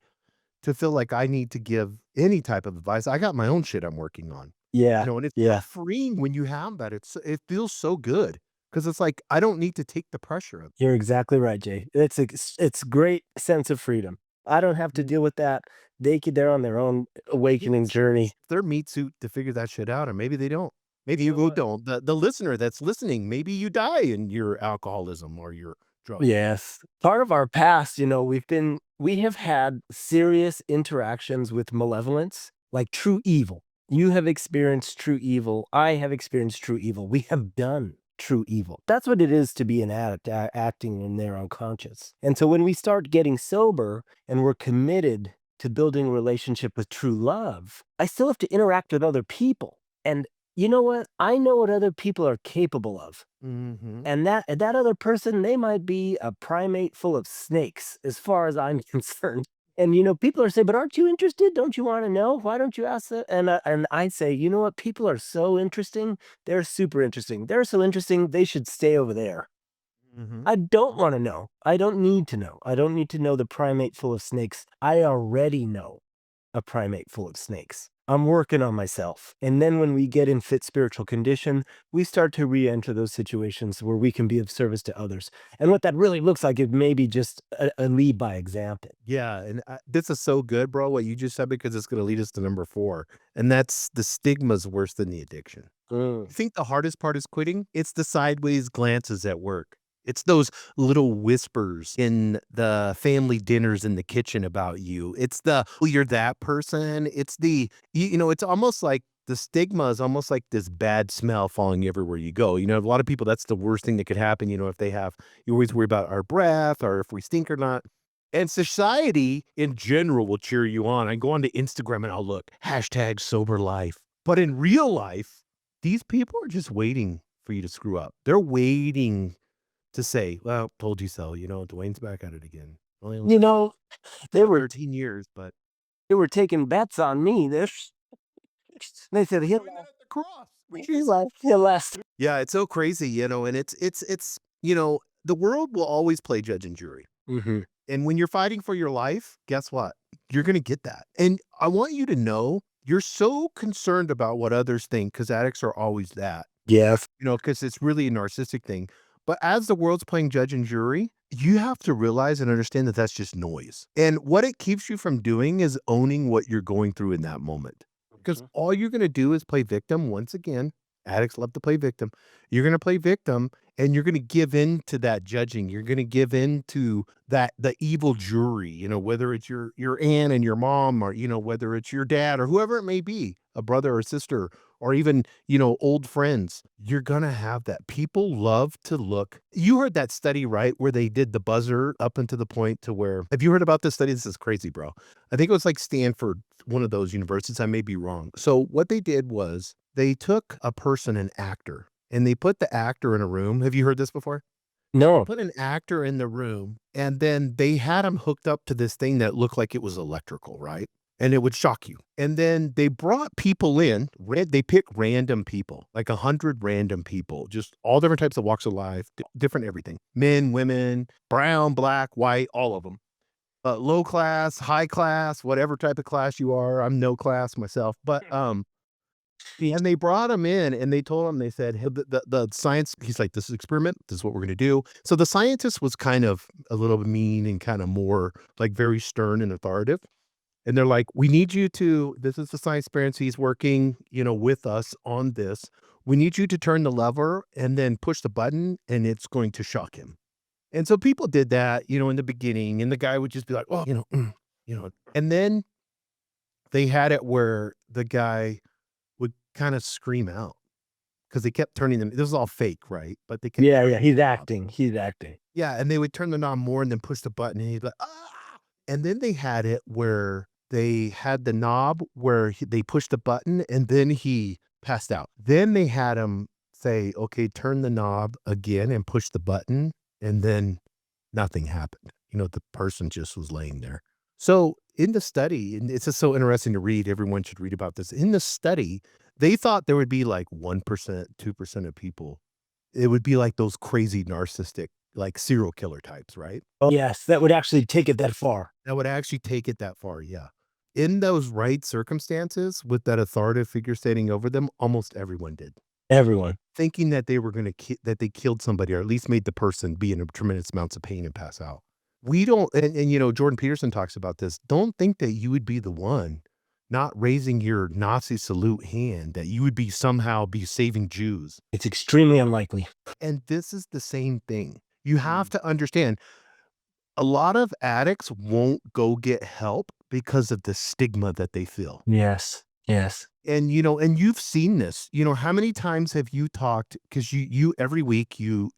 to feel like I need to give any type of advice? I got my own shit I'm working on. Yeah. And it's so Yeah. freeing when you have that. It feels so good because it's like, I don't need to take the pressure of. You're exactly right, Jay. It's great sense of freedom. I don't have to deal with that. They're on their own awakening journey. Their meat suit to figure that shit out, or maybe they don't. Maybe you You know what? don't. The listener that's listening, maybe you die in your alcoholism or your drug. Yes. Part of our past, we have had serious interactions with malevolence, like true evil. You have experienced true evil. I have experienced true evil. We have done true evil. That's what it is to be an addict, acting in their unconscious. And so when we start getting sober and we're committed to building a relationship with true love, I still have to interact with other people. And you know what? I know what other people are capable of. Mm-hmm. And that other person, they might be a primate full of snakes, as far as I'm concerned. And people are saying, "But aren't you interested? Don't you want to know? Why don't you ask that?" And I say, you know what? People are so interesting. They're super interesting. They're so interesting. They should stay over there. Mm-hmm. I don't want to know. I don't need to know. I don't need to know the primate full of snakes. I already know a primate full of snakes. I'm working on myself. And then when we get in fit spiritual condition, we start to re-enter those situations where we can be of service to others. And what that really looks like is maybe just a lead by example. Yeah, and this is so good, bro, what you just said, because it's going to lead us to number 4, and that's the stigma's worse than the addiction. You think the hardest part is quitting? It's the sideways glances at work. It's those little whispers in the family dinners in the kitchen about you. It's the, "Oh, you're that person." It's it's almost like the stigma is almost like this bad smell following you everywhere you go. A lot of people, that's the worst thing that could happen. If they have, you always worry about our breath or if we stink or not. And society in general will cheer you on. I go onto Instagram and I'll look, #sober life. But in real life, these people are just waiting for you to screw up. They're waiting to say, "Well, told you so." Duane's back at it again. Only You know, they were 13 years, but they were taking bets on me. They said he'll Women at the cross. he'll last. Yeah, it's so crazy, and it's the world will always play judge and jury. Mm-hmm. And when you're fighting for your life, guess what? You're going to get that. And I want you to know you're so concerned about what others think, because addicts are always that, Yes. because it's really a narcissistic thing. But as the world's playing judge and jury, you have to realize and understand that that's just noise. And what it keeps you from doing is owning what you're going through in that moment. Because all you're going to do is play victim once again. Addicts love to play victim. You're going to play victim, and you're going to give in to that judging. You're going to give in to the evil jury, whether it's your aunt and your mom, or, whether it's your dad or whoever it may be, a brother or sister, or even, old friends. You're going to have that. People love to look. You heard that study, right? Where they did the buzzer up into the point to where, have you heard about this study? This is crazy, bro. I think it was like Stanford, one of those universities. I may be wrong. So what they did was they took a person, an actor, and they put the actor in a room. Have you heard this before? No. Put an actor in the room, and then they had him hooked up to this thing that looked like it was electrical, right? And it would shock you. And then they brought people in. They picked random people, like 100 random people, just all different types of walks of life, different everything. Men, women, brown, black, white, all of them. Low class, high class, whatever type of class you are. I'm no class myself, but and they brought him in and they told him, they said, "Hey, the science," he's like, "This is experiment. This is what we're going to do." So the scientist was kind of a little bit mean and kind of more like very stern and authoritative. And they're like, "We need you to, this is the science experiment. He's working, with us on this. We need you to turn the lever and then push the button and it's going to shock him." And so people did that, in the beginning, and the guy would just be like, "Oh, and then they had it where the guy would kind of scream out because they kept turning them. This was all fake, right? But they kept Yeah, turning he's the knob. acting. He's acting. Yeah, and they would turn the knob more and then push the button, and he'd be like, "Ah!" And then they had it where they had the knob where they pushed the button, and then he passed out. Then they had him say, "Okay, turn the knob again and push the button," and then nothing happened. The person just was laying there. So in the study, and it's just so interesting to read, everyone should read about this. In the study, they thought there would be like 1%, 2% of people. It would be like those crazy narcissistic, like serial killer types, right? Oh, yes, that would actually take it that far. That would actually take it that far, yeah. In those right circumstances, with that authoritative figure standing over them, almost everyone did. Everyone. Thinking that they were gonna that they killed somebody or at least made the person be in a tremendous amounts of pain and pass out. We don't, and Jordan Peterson talks about this. Don't think that you would be the one not raising your Nazi salute hand, that you would be somehow be saving Jews. It's extremely unlikely. And this is the same thing. You have to understand, a lot of addicts won't go get help because of the stigma that they feel. Yes. Yes. And, and you've seen this, how many times have you talked, because you every week you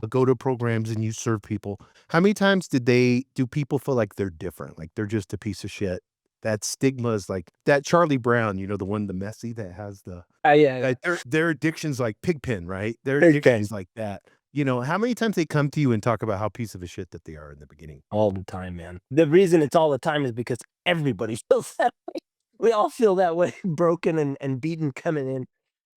go to programs and you serve people. How many times do people feel like they're different, like they're just a piece of shit? That stigma is like that Charlie Brown, the one, the messy that has the, Yeah. like their addiction's like Pigpen, right? Their Pigpen. addiction's like that. How many times they come to you and talk about how piece of a shit that they are in the beginning? All the time, man. The reason it's all the time is because everybody feels that way. We all feel that way, broken and beaten coming in.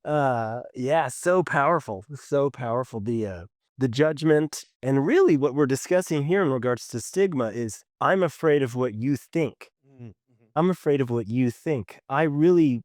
Yeah, so powerful. So powerful. The judgment, and really what we're discussing here in regards to stigma is, I'm afraid of what you think. Mhm. I'm afraid of what you think. I really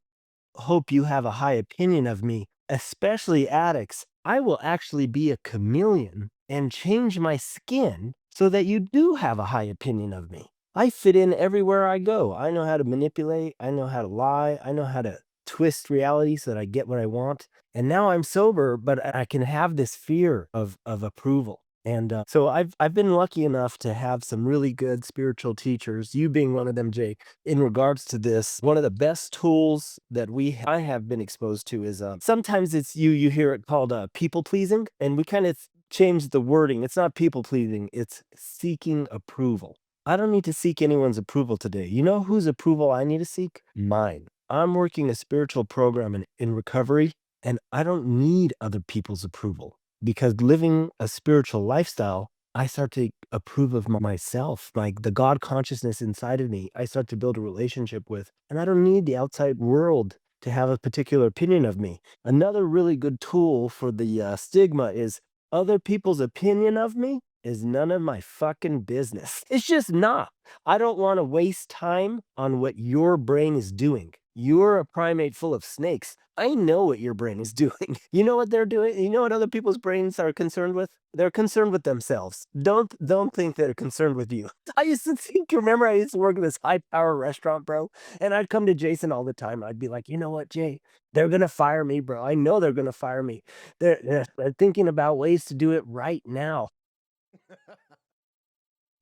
hope you have a high opinion of me, especially addicts. I will actually be a chameleon and change my skin so that you do have a high opinion of me. I fit in everywhere I go. I know how to manipulate. I know how to lie. I know how to twist reality so that I get what I want. And now I'm sober, but I can have this fear of approval. And so I've been lucky enough to have some really good spiritual teachers, you being one of them, Jake. In regards to this, one of the best tools that I have been exposed to is, sometimes it's you hear it called people pleasing, and we kind of changed the wording. It's not people pleasing, it's seeking approval. I don't need to seek anyone's approval today. You know whose approval I need to seek? Mine. I'm working a spiritual program in recovery, and I don't need other people's approval, because living a spiritual lifestyle, I start to approve of myself, like the God consciousness inside of me, I start to build a relationship with, and I don't need the outside world to have a particular opinion of me. Another really good tool for the stigma is, other people's opinion of me is none of my fucking business. It's just not. I don't want to waste time on what your brain is doing. You're a primate full of snakes. I know what your brain is doing. You know what they're doing? You know what other people's brains are concerned with? They're concerned with themselves. Don't think they're concerned with you. I used to think, remember I used to work in this high power restaurant, bro? And I'd come to Jason all the time. I'd be like, you know what, Jay? They're gonna fire me, bro. I know they're gonna fire me. They're thinking about ways to do it right now.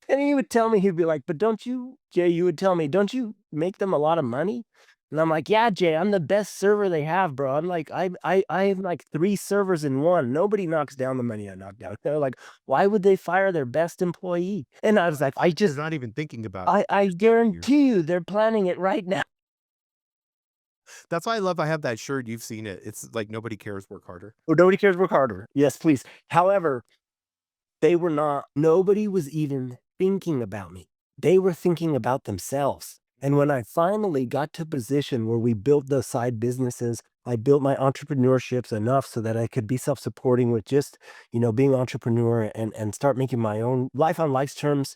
And he would tell me, he'd be like, but don't you, Jay, you would tell me, don't you make them a lot of money? And I'm like, yeah, Jay, I'm the best server they have, bro. I'm like, I have like 3 servers in one. Nobody knocks down the money I knock down. They're like, why would they fire their best employee? And I was like, They're not even thinking about I you. guarantee you they're planning it right now. That's why I have that shirt. You've seen it. It's like nobody cares, work harder. Or nobody cares, work harder. Yes, please. However, nobody was even thinking about me. They were thinking about themselves. And when I finally got to a position where we built the side businesses, I built my entrepreneurships enough so that I could be self-supporting with just, being an entrepreneur and start making my own life on life's terms.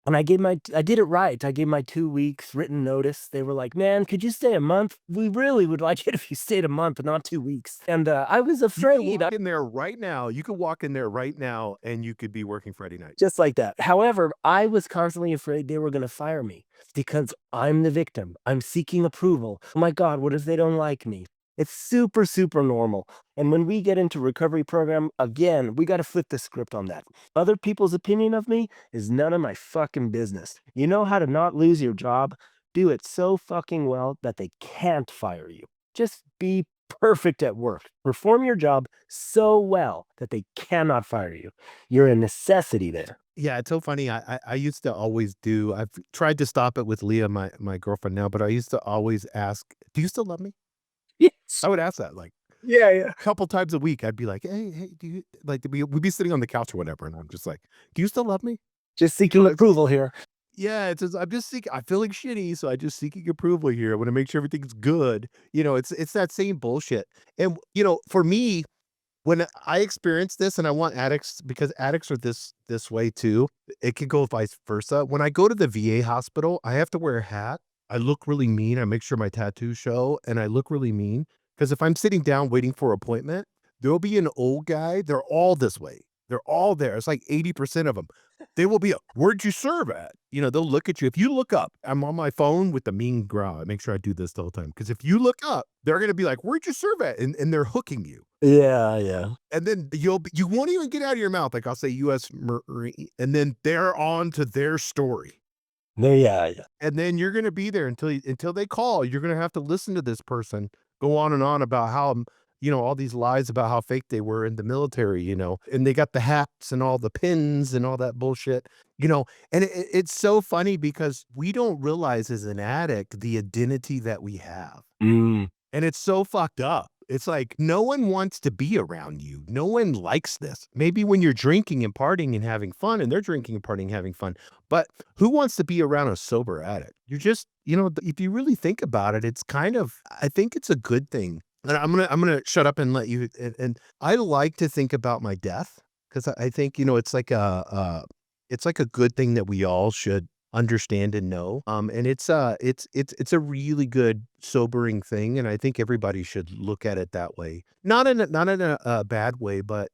And I did it right. I gave my 2 weeks written notice. They were like, "Man, could you stay a month? We really would like it if you stayed a month and not 2 weeks." And, I was You could afraid. walk in there right now. You could walk in there right now, and you could be working Friday night. Just like that. However, I was constantly afraid they were gonna fire me because I'm the victim. I'm seeking approval. Oh my God, what if they don't like me? It's super, super normal. And when we get into recovery program, again, we gotta flip the script on that. Other people's opinion of me is none of my fucking business. You know how to not lose your job? Do it so fucking well that they can't fire you. Just be perfect at work. Perform your job so well that they cannot fire you. You're a necessity there. Yeah, it's so funny. I used to always do. I've tried to stop it with Leah, my girlfriend now, but I used to always ask, "Do you still love me?" Yes. I would ask that like Yeah, yeah. a couple times a week. I'd be like, "Hey, do you like?" We'd be sitting on the couch or whatever, and I'm just like, "Do you still love me?" Just seeking It's approval here. Yeah, it's just I'm just seeking I'm feeling shitty, so I just seeking approval here. I wanna make sure everything's good. It's that same bullshit. And, for me, when I experience this, and I want addicts because addicts are this way too, it could go vice versa. When I go to the VA hospital, I have to wear a hat. I look really mean. I make sure my tattoos show, and I look really mean because if I'm sitting down waiting for appointment, there'll be an old guy. They're all this way. They're all there. It's like 80% of them. They will be, "Where'd you serve at?" They'll look at you. If you look up, I'm on my phone with the mean growl. I make sure I do this the whole time because if you look up, they're gonna be like, "Where'd you serve at?" And they're hooking you. Yeah, yeah. And then you won't even get out of your mouth, like, I'll say US Marine, and then they're on to their story. No, yeah, yeah. And then you're gonna be there until they call. You're gonna have to listen to this person go on about how, all these lies about how fake they were in the military, and they got the hats and all the pins and all that bullshit, and it's so funny because we don't realize as an addict the identity that we have. Mm. And it's so fucked up. It's like no one wants to be around you. No one likes this. Maybe when you're drinking and partying and having fun, and they're drinking and partying and having fun, but who wants to be around a sober addict? You're just, if you really think about it, it's kind of, I think it's a good thing. And I'm gonna shut up and let you. And I like to think about my death because I think it's like a good thing that we all should understand and know. And it's a really good sobering thing, and I think everybody should look at it that way. Not in a bad way, but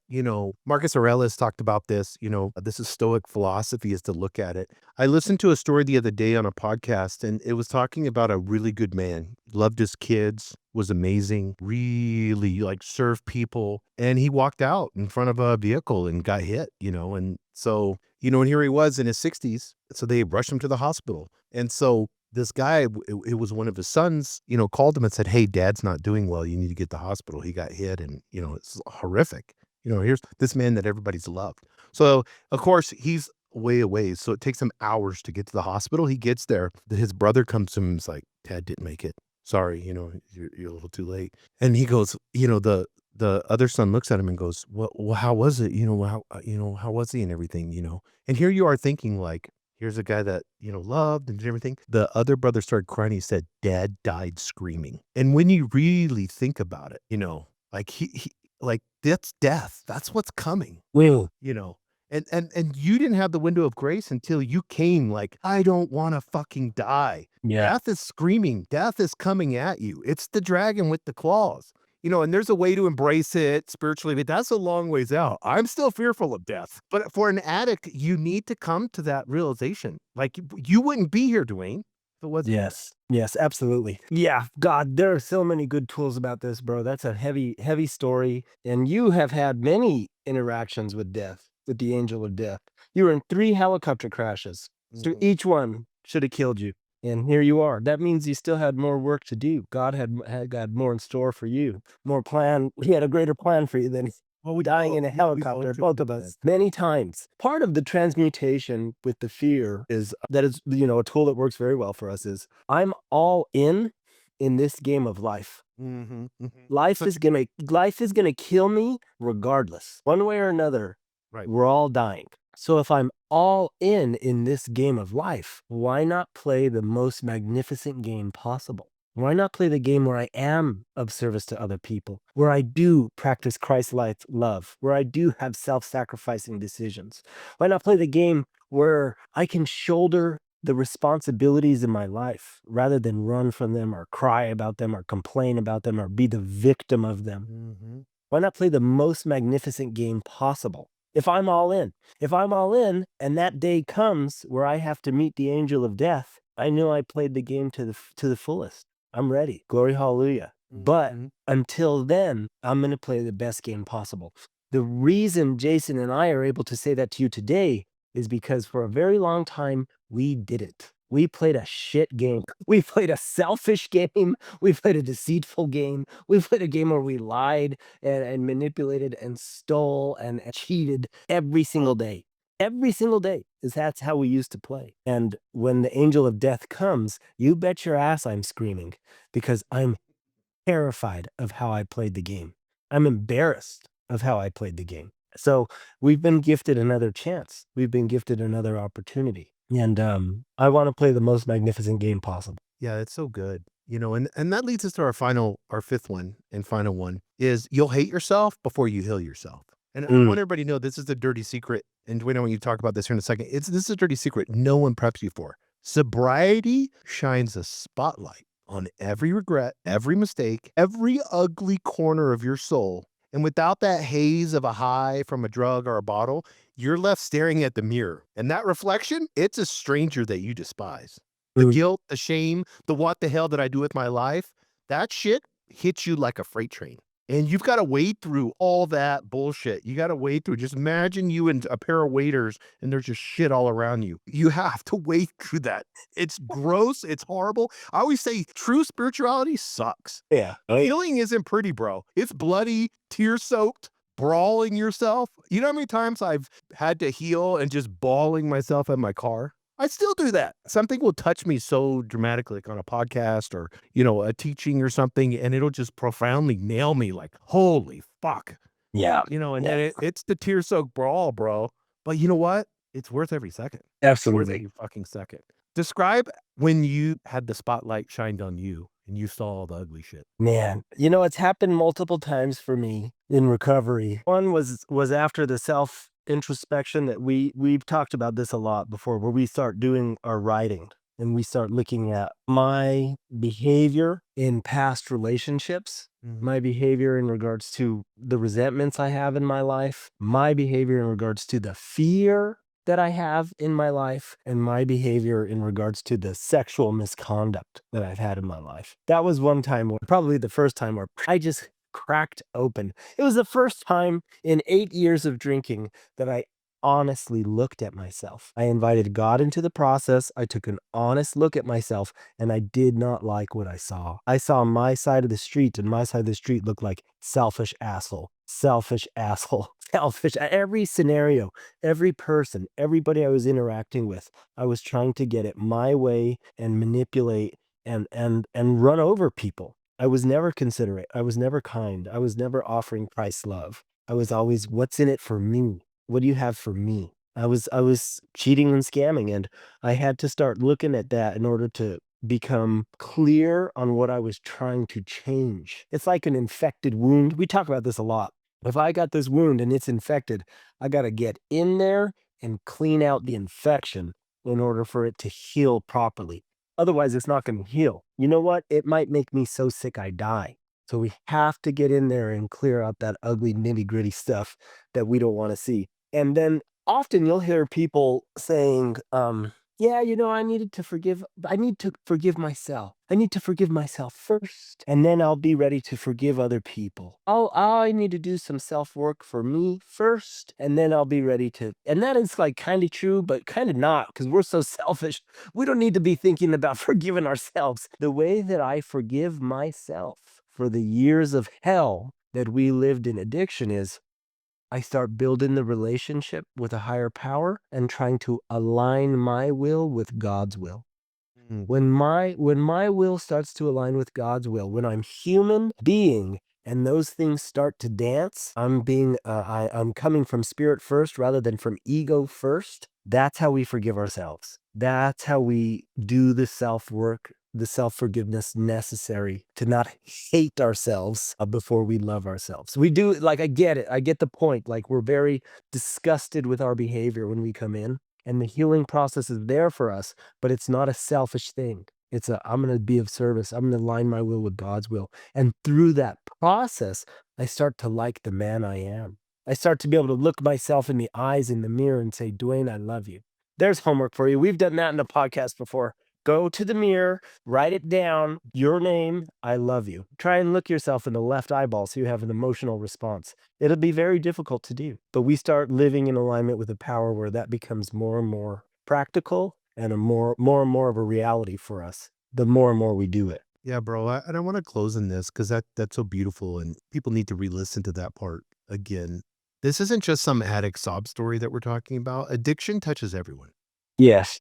Marcus Aurelius talked about this. This is Stoic philosophy is to look at it. I listened to a story the other day on a podcast, and it was talking about a really good man. Loved his kids, was amazing, really like served people, and he walked out in front of a vehicle and got hit. And so and here he was in his 60s. So they rushed him to the hospital. And so this guy, it was one of his sons, called him and said, "Hey, dad's not doing well. You need to get to the hospital. He got hit and, it's horrific. Here's this man that everybody's loved." So, of course, he's way away. So it takes him hours to get to the hospital. He gets there. His brother comes to him and is like, "Dad didn't make it. Sorry, you're a little too late." And he goes, the other son looks at him and goes, "Well, how was it? How was he and everything, And here you are thinking like, here's a guy that, loved and everything. The other brother started crying. He said, "Dad died screaming." And when you really think about it, like he like that's death. That's what's coming, Well, you know. And you didn't have the window of grace until you came like, "I don't want to fucking die." yeah. Death is screaming. Death is coming at you. It's the dragon with the claws. And there's a way to embrace it spiritually, but that's a long ways out. I'm still fearful of death. But for an addict, you need to come to that realization. Like you wouldn't be here, Duane, if it wasn't for that. Yes. Yes, absolutely. Yeah, God, there are so many good tools about this, bro. That's a heavy, heavy story. And you have had many interactions with death, with the angel of death. You were in 3 helicopter crashes. So Mhm. each one should have killed you. And here you are. That means you still had more work to do. God had got more in store for you, more plan. He had a greater plan for you than Well, dying in a we both helicopter, should both do of that. us, many times. Part of the transmutation with the fear is that is, a tool that works very well for us is I'm all in in this game of life. Mm-hmm. Mm-hmm. Life is gonna kill me regardless. One way or another, Right. we're all dying. So if I'm all in this game of life, why not play the most magnificent game possible? Why not play the game where I am of service to other people, where I do practice Christ-like love, where I do have self-sacrificing decisions? Why not play the game where I can shoulder the responsibilities in my life rather than run from them or cry about them or complain about them or be the victim of them? Mm-hmm. Why not play the most magnificent game possible? If I'm all in, and that day comes where I have to meet the angel of death, I know I played the game to the fullest. I'm ready. Glory, hallelujah. But Mm-hmm. until then, I'm going to play the best game possible. The reason Jason and I are able to say that to you today is because for a very long time, we didn't. We played a shit game. We played a selfish game. We played a deceitful game. We played a game where we lied and manipulated and stole and cheated every single day. Every single day that's how we used to play. And when the angel of death comes, you bet your ass I'm screaming because I'm terrified of how I played the game. I'm embarrassed of how I played the game. So we've been gifted another chance. We've been gifted another opportunity. And I want to play the most magnificent game possible. Yeah, it's so good. And that leads us to our fifth one and final one is you'll hate yourself before you heal yourself. And I want everybody to know this is a dirty secret. And Duane, when you talk about this here in a second, this is a dirty secret no one preps you for. Sobriety shines a spotlight on every regret, every mistake, every ugly corner of your soul. And without that haze of a high from a drug or a bottle, you're left staring at the mirror. And that reflection, it's a stranger that you despise. The guilt, the shame, the what the hell did I do with my life? That shit hits you like a freight train. And you've got to wade through all that bullshit. You got to wade through. Just imagine you and a pair of waders and there's just shit all around you. You have to wade through that. It's gross. It's horrible. I always say true spirituality sucks. Yeah. Healing isn't pretty, bro. It's bloody, tear-soaked, brawling yourself. You know how many times I've had to heal and just bawling myself in my car? I still do that. Something will touch me so dramatically, like on a podcast or, a teaching or something, and it'll just profoundly nail me like, holy fuck. Yeah. And then it's the tear-soaked brawl, bro. But you know what? It's worth every second. Worth Absolutely. every fucking second. Describe when you had the spotlight shined on you and you saw all the ugly shit. Man, it's happened multiple times for me in recovery. One was after the self introspection that we've talked about this a lot before, where we start doing our writing and we start looking at my behavior in past relationships, my behavior in regards to the resentments I have in my life, my behavior in regards to the fear that I have in my life, and my behavior in regards to the sexual misconduct that I've had in my life. That was one time, probably the first time, where I just cracked open. It was the first time in 8 years of drinking that I honestly looked at myself. I invited God into the process. I took an honest look at myself, and I did not like what I saw. I saw my side of the street, and my side of the street looked like selfish asshole, selfish asshole, selfish. Every scenario, every person, everybody I was interacting with, I was trying to get it my way and manipulate and run over people. I was never considerate. I was never kind. I was never offering Christ's love. I was always, what's in it for me? What do you have for me? I was cheating and scamming, and I had to start looking at that in order to become clear on what I was trying to change. It's like an infected wound. We talk about this a lot. If I got this wound and it's infected, I got to get in there and clean out the infection in order for it to heal properly. Otherwise, it's not going to heal. You know what? It might make me so sick I die. So we have to get in there and clear out that ugly nitty-gritty stuff that we don't want to see. And then often you'll hear people saying, yeah, I need to forgive myself. I need to forgive myself first, and then I'll be ready to forgive other people. I need to do some self-work for me first, and then I'll be ready to. And that is like kind of true, but kind of not, because we're so selfish. We don't need to be thinking about forgiving ourselves. The way that I forgive myself for the years of hell that we lived in addiction is I start building the relationship with a higher power and trying to align my will with God's will. When my will starts to align with God's will, when I'm human being and those things start to dance, I'm coming from spirit first rather than from ego first. That's how we forgive ourselves. That's how we do the self work, the self forgiveness necessary to not hate ourselves before we love ourselves. We do, like, I get it. I get the point. Like, we're very disgusted with our behavior when we come in, and the healing process is there for us, but it's not a selfish thing. It's I'm going to be of service. I'm going to align my will with God's will. And through that process, I start to like the man I am. I start to be able to look myself in the eyes in the mirror and say, Duane, I love you. There's homework for you. We've done that in the podcast before. Go to the mirror, write it down, your name, I love you. Try and look yourself in the left eyeball so you have an emotional response. It'll be very difficult to do, but we start living in alignment with a power where that becomes more and more practical and more and more of a reality for us, the more and more we do it. Yeah, bro. And I want to close on this because that's so beautiful, and people need to re-listen to that part again. This isn't just some addict sob story that we're talking about. Addiction touches everyone. Yes.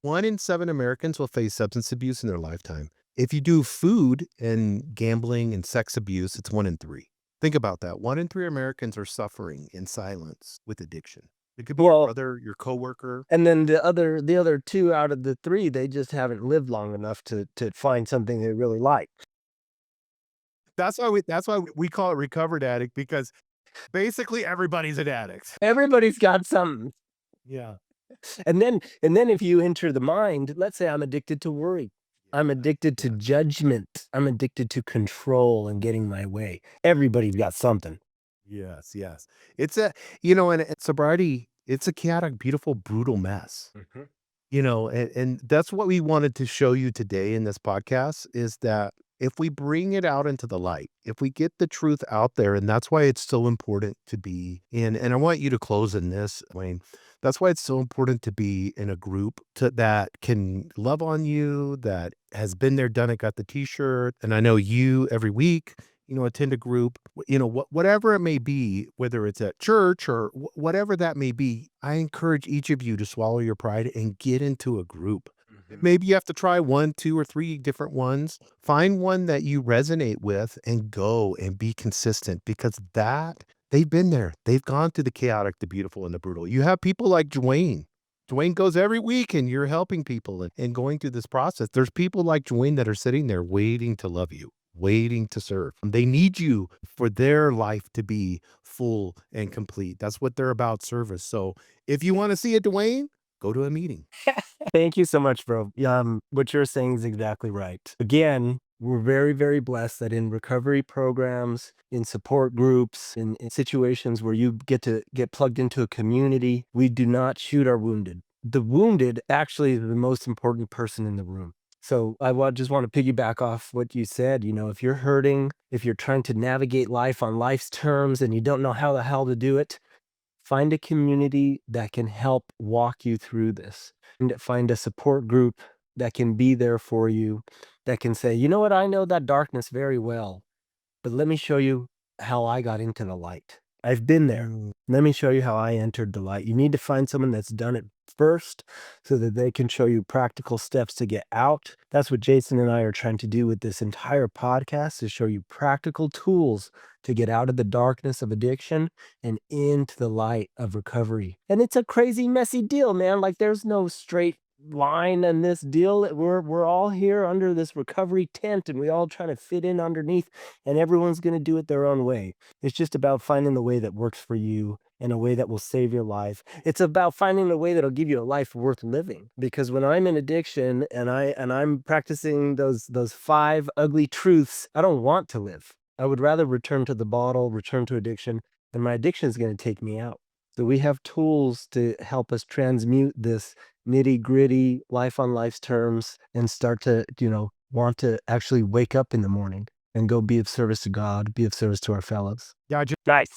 1 in 7 Americans will face substance abuse in their lifetime. If you do food and gambling and sex abuse, it's 1 in 3. Think about that. 1 in 3 Americans are suffering in silence with addiction. It could be your brother, your coworker. And then the other 2 out of the 3, they just haven't lived long enough to find something they really like. That's why we call it Recovered Addict, because basically everybody's an addict. Everybody's got something. Yeah. And then if you enter the mind, let's say I'm addicted to worry. I'm addicted to judgment. I'm addicted to control and getting my way. Everybody's got something. Yes, yes. It's and sobriety, it's a chaotic, beautiful, brutal mess. And that's what we wanted to show you today in this podcast, is that if we bring it out into the light, if we get the truth out there, and that's why it's so important to be in, and I want you to close in this, Wayne. That's why it's so important to be in a group that can love on you, that has been there, done it, got the t-shirt. And I know you every week, attend a group, whatever it may be, whether it's at church or whatever that may be. I encourage each of you to swallow your pride and get into a group. Maybe you have to try 1, 2, or 3 different ones. Find one that you resonate with and go and be consistent, because they've been there. They've gone through the chaotic, the beautiful, and the brutal. You have people like Duane. Duane goes every week, and you're helping people and going through this process. There's people like Duane that are sitting there waiting to love you, waiting to serve. They need you for their life to be full and complete. That's what they're about, service. So if you want to see it, Duane, go to a meeting. Thank you so much, bro. What you're saying is exactly right. Again, we're very, very blessed that in recovery programs, in support groups, in situations where you get to get plugged into a community, we do not shoot our wounded. The wounded actually is the most important person in the room. So just want to piggyback off what you said. If you're hurting, if you're trying to navigate life on life's terms and you don't know how the hell to do it, find a community that can help walk you through this. And find a support group that can be there for you, that can say, you know what, I know that darkness very well, but let me show you how I got into the light. I've been there. Let me show you how I entered the light. You need to find someone that's done it first so that they can show you practical steps to get out. That's what Jason and I are trying to do with this entire podcast, is show you practical tools to get out of the darkness of addiction and into the light of recovery. And it's a crazy, messy deal, man. Like, there's no straight line in this deal. We're all here under this recovery tent, and we all trying to fit in underneath, and everyone's going to do it their own way. It's just about finding the way that works for you and a way that will save your life. It's about finding a way that'll give you a life worth living. Because when I'm in addiction and I'm practicing those 5 ugly truths, I don't want to live. I would rather return to the bottle, return to addiction, and my addiction is going to take me out. So we have tools to help us transmute this nitty-gritty life on life's terms and start to, want to actually wake up in the morning and go be of service to God, be of service to our fellows. Yeah, Nice.